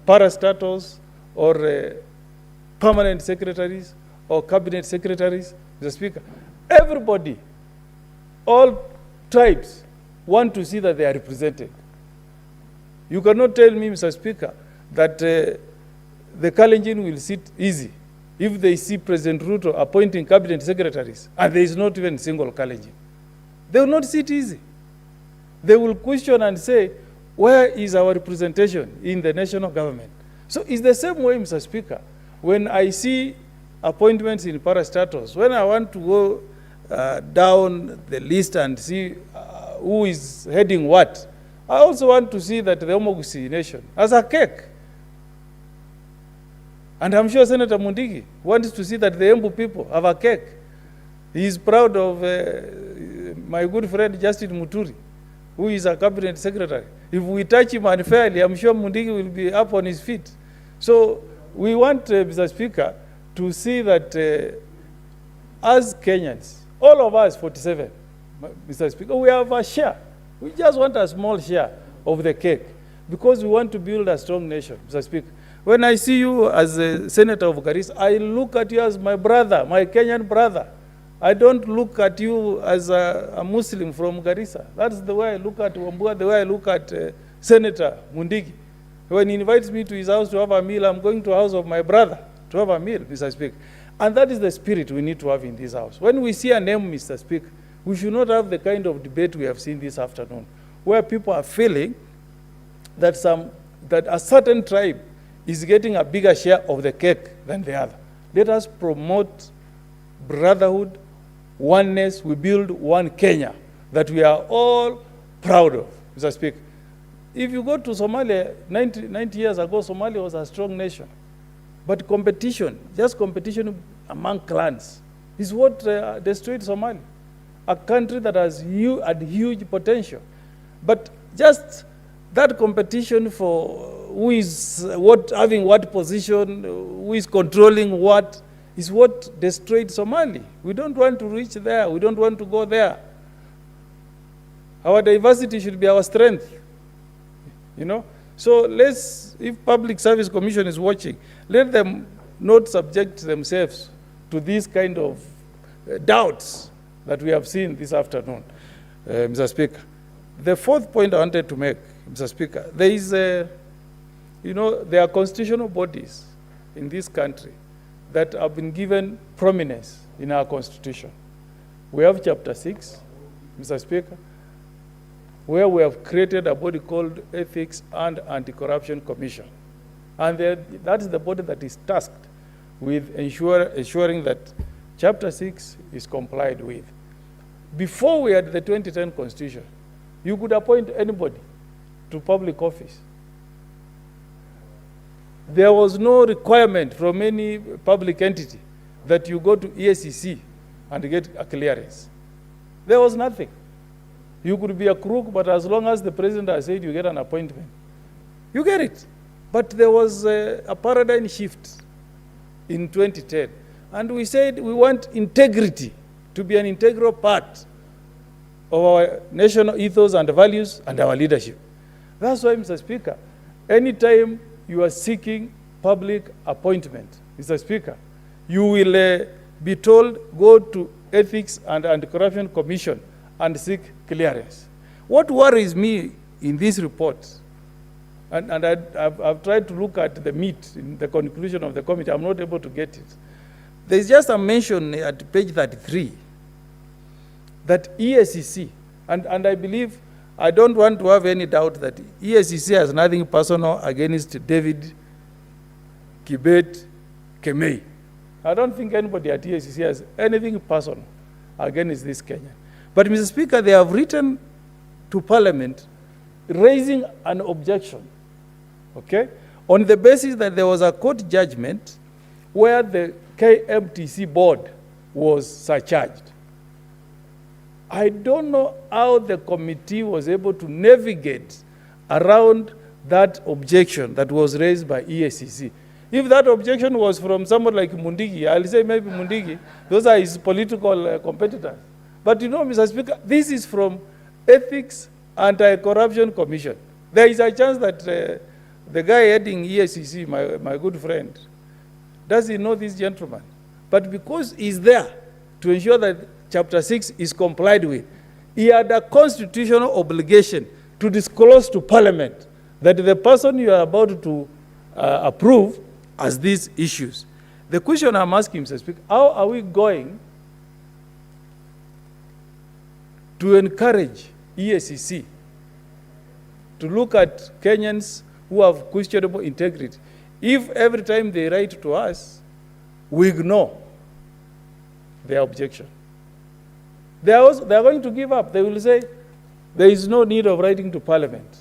parastatals or permanent secretaries or cabinet secretaries, Mr. Speaker, everybody, all tribes want to see that they are represented. You cannot tell me, Mr. Speaker, that the Kalenjin will sit easy if they see President Ruto appointing cabinet secretaries and there is not even a single Kalenjin. They will not sit easy. They will question and say, where is our representation in the national government? So it's the same way, Mr. Speaker, when I see appointments in parastatals, when I want to go down the list and see who is heading what, I also want to see that the Omogusi nation has a cake. And I'm sure Senator Mundigi wants to see that the Embu people have a cake. He is proud of my good friend Justin Muturi, who is a cabinet secretary. If we touch him unfairly, I'm sure Mundigi will be up on his feet. So we want, Mr. Speaker, to see that as Kenyans, all of us, 47, Mr. Speaker, we have a share. We just want a small share of the cake because we want to build a strong nation, Mr. Speaker. When I see you as a senator of Garissa, I look at you as my brother, my Kenyan brother. I don't look at you as a Muslim from Garissa. That's the way I look at Wambua, the way I look at Senator Mundigi. When he invites me to his house to have a meal, I'm going to the house of my brother to have a meal, Mr. Speaker. And that is the spirit we need to have in this house. When we see a name, Mr. Speaker, we should not have the kind of debate we have seen this afternoon, where people are feeling that a certain tribe is getting a bigger share of the cake than the other. Let us promote brotherhood, oneness. We build one Kenya that we are all proud of, Mr. Speaker. If you go to Somalia, 90 years ago, Somalia was a strong nation. But competition, just competition among clans, is what destroyed Somalia. A country that has had huge potential. But just that competition for who is having what position, who is controlling what, is what destroyed Somalia. We don't want to reach there. We don't want to go there. Our diversity should be our strength. You know? So if Public Service Commission is watching, let them not subject themselves to these kind of doubts that we have seen this afternoon, Mr. Speaker. The fourth point I wanted to make, Mr. Speaker, there is there are constitutional bodies in this country that have been given prominence in our constitution. We have Chapter 6, Mr. Speaker, where we have created a body called Ethics and Anti-Corruption Commission. And that is the body that is tasked with ensuring that Chapter 6 is complied with. Before we had the 2010 Constitution, you could appoint anybody to public office. There was no requirement from any public entity that you go to EACC and get a clearance. There was nothing. You could be a crook, but as long as the president has said you get an appointment, you get it. But there was a paradigm shift in 2010. And we said we want integrity to be an integral part of our national ethos and values and our leadership. That's why, Mr. Speaker, anytime you are seeking public appointment, Mr. Speaker, you will be told, go to Ethics and Anti-Corruption Commission and seek clearance. What worries me in this report, and I've tried to look at the meat in the conclusion of the committee, I'm not able to get it. There's just a mention at page 33 that EACC, and I believe, I don't want to have any doubt that EACC has nothing personal against David Kibet KEMEI. I don't think anybody at EACC has anything personal against this Kenyan. But, Mr. Speaker, they have written to Parliament raising an objection, okay, on the basis that there was a court judgment where the KMTC board was surcharged. I don't know how the committee was able to navigate around that objection that was raised by EACC. If that objection was from someone like Mundigi, I'll say maybe Mundigi, those are his political competitors. But you know, Mr. Speaker, this is from Ethics Anti-Corruption Commission. There is a chance that the guy heading EACC, my good friend, does he know this gentleman? But because he's there to ensure that Chapter 6 is complied with, he had a constitutional obligation to disclose to Parliament that the person you are about to approve has these issues. The question I'm asking, Mr. Speaker, how are we going to encourage EACC to look at Kenyans who have questionable integrity if every time they write to us, we ignore their objection? They are going to give up. They will say, there is no need of writing to Parliament.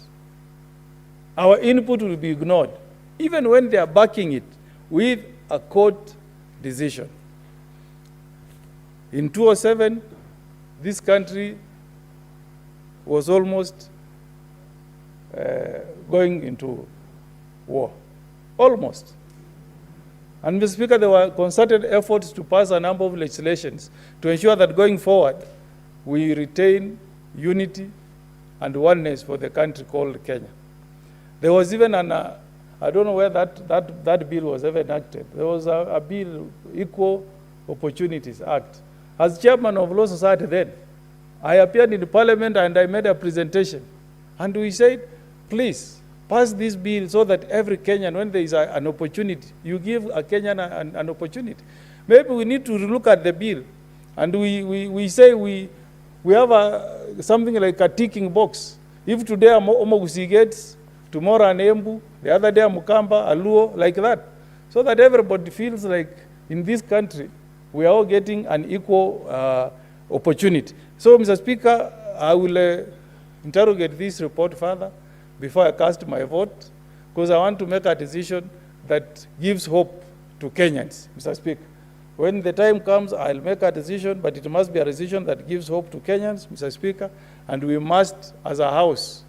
Our input will be ignored, even when they are backing it with a court decision. In 2007, this country was almost going into war. Almost. And Mr. Speaker, there were concerted efforts to pass a number of legislations to ensure that going forward, we retain unity and oneness for the country called Kenya. There was even I don't know where that bill was ever enacted. There was a bill, Equal Opportunities Act. As chairman of Law Society then, I appeared in the Parliament and I made a presentation. And we said, please, pass this bill so that every Kenyan, when there is an opportunity, you give a Kenyan an opportunity. Maybe we need to look at the bill, and we say we have something like a ticking box. If today Omogusi gets, tomorrow an Embu, the other day a Mukamba, a Luo, like that, so that everybody feels like in this country we are all getting an equal opportunity. So, Mr. Speaker, I will interrogate this report further before I cast my vote, because I want to make a decision that gives hope to Kenyans, Mr. Speaker. When the time comes, I'll make a decision, but it must be a decision that gives hope to Kenyans, Mr. Speaker, and we must, as a House,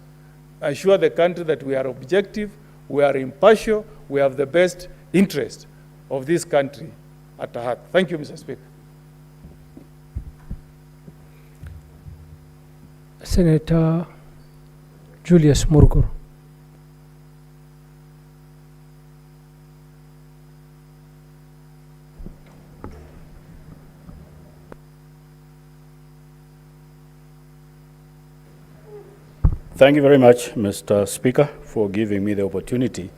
assure the country that we are objective, we are impartial, we have the best interest of this country at heart. Thank you, Mr. Speaker. Senator Julius Murgur. Thank you very much, Mr. Speaker, for giving me the opportunity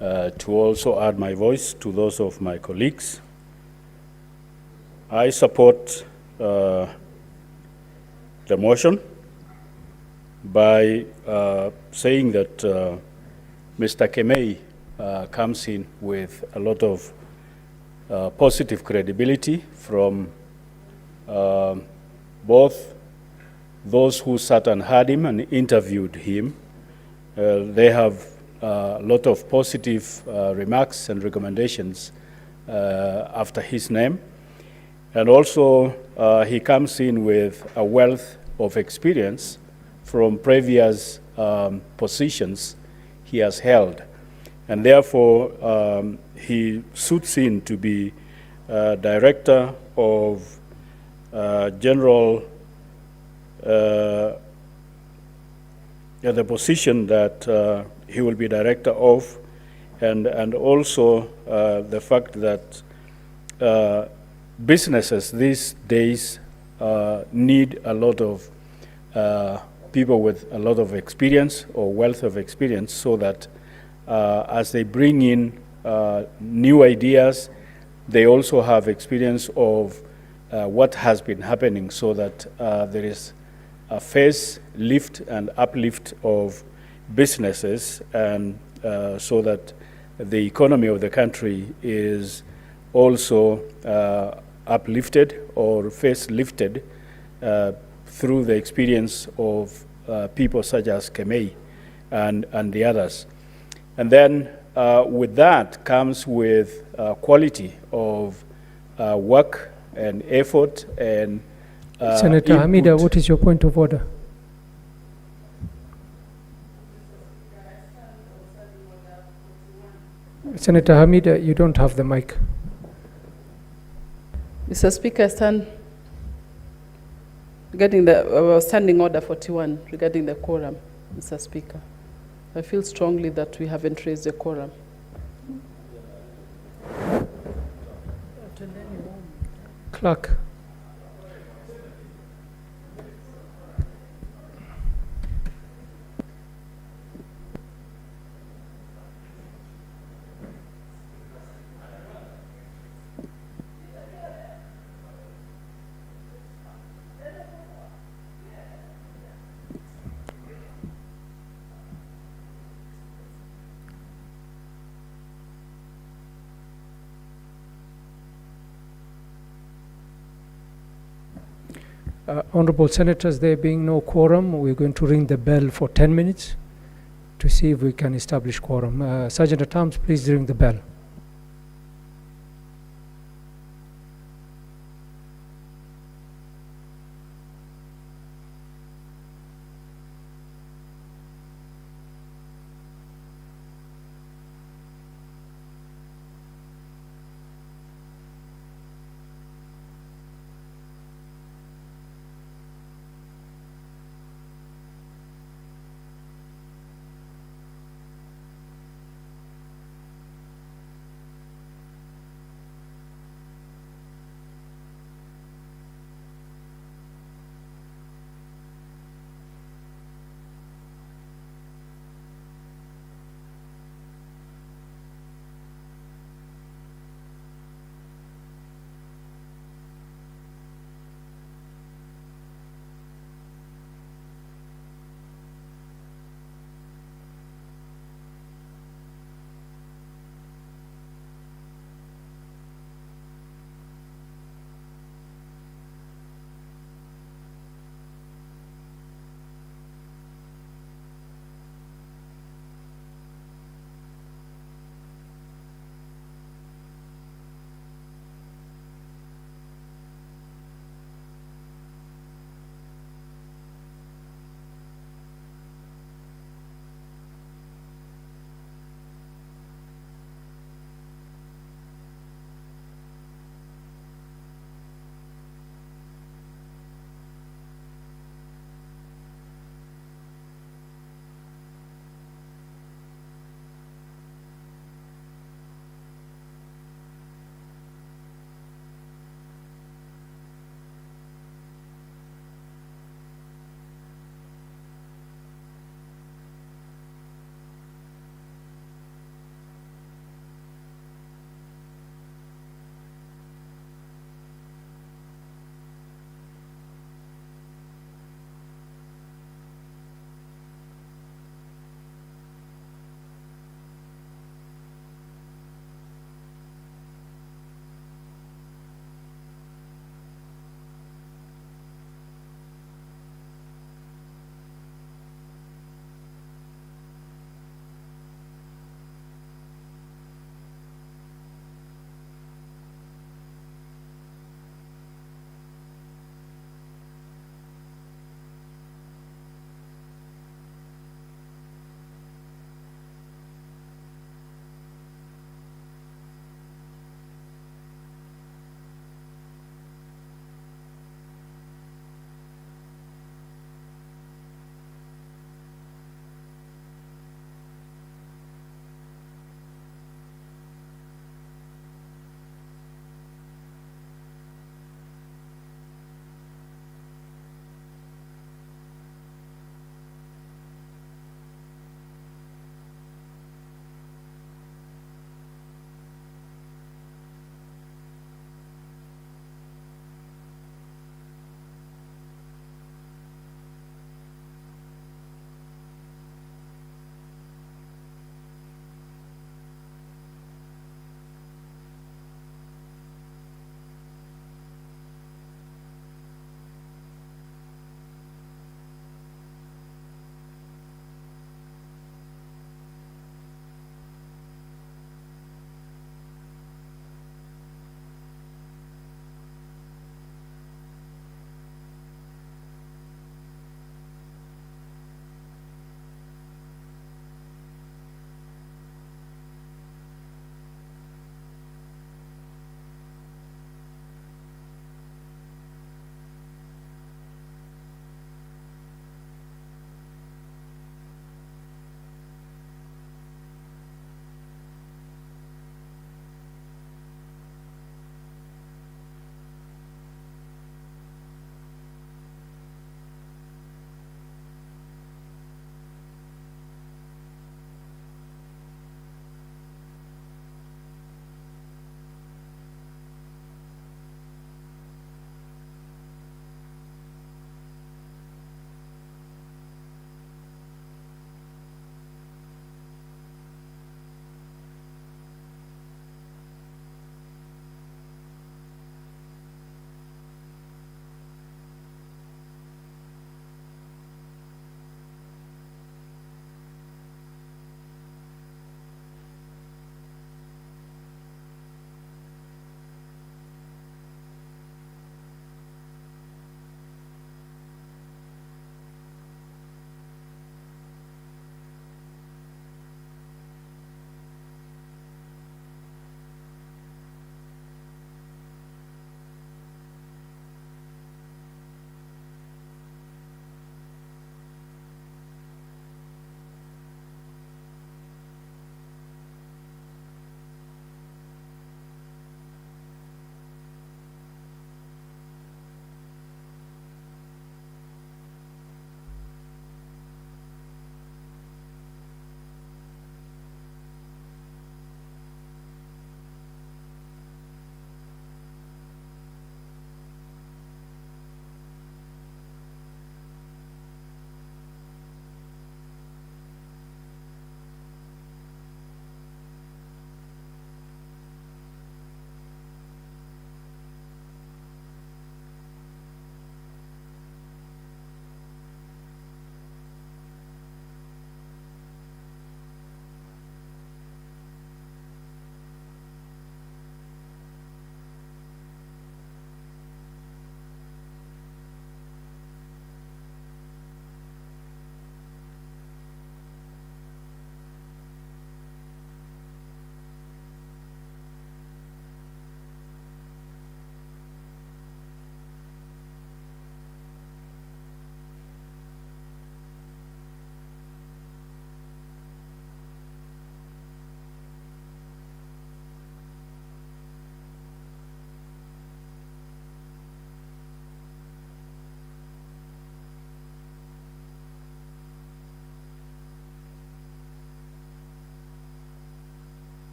to also add my voice to those of my colleagues. I support the motion by saying that Mr. KEMEI comes in with a lot of positive credibility from both those who sat and heard him and interviewed him. They have a lot of positive remarks and recommendations after his name. And also, he comes in with a wealth of experience from previous positions he has held. And therefore, he suits in to be Director of General, the position that he will be Director of, and also the fact that businesses these days need a lot of people with a lot of experience or wealth of experience, so that as they bring in new ideas, they also have experience of what has been happening, so that there is a face lift and uplift of businesses, and so that the economy of the country is also uplifted or face lifted through the experience of people such as KEMEI and the others. And then with that comes with quality of work and effort and Senator input. Hamida, what is your point of order? Senator Hamid, you don't have the mic. Mr. Speaker, stand regarding the standing order 41 regarding the quorum, Mr. Speaker. I feel strongly that we haven't raised the quorum. Clerk. Honorable Senators, there being no quorum, we're going to ring the bell for 10 minutes to see if we can establish quorum. Sergeant at Arms, please ring the bell.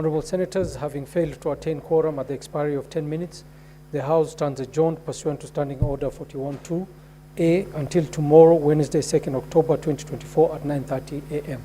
Honorable Senators, having failed to attain quorum at the expiry of 10 minutes, the House stands adjourned pursuant to Standing Order 41-2A until tomorrow, Wednesday, 2nd October 2024 at 9:30 a.m.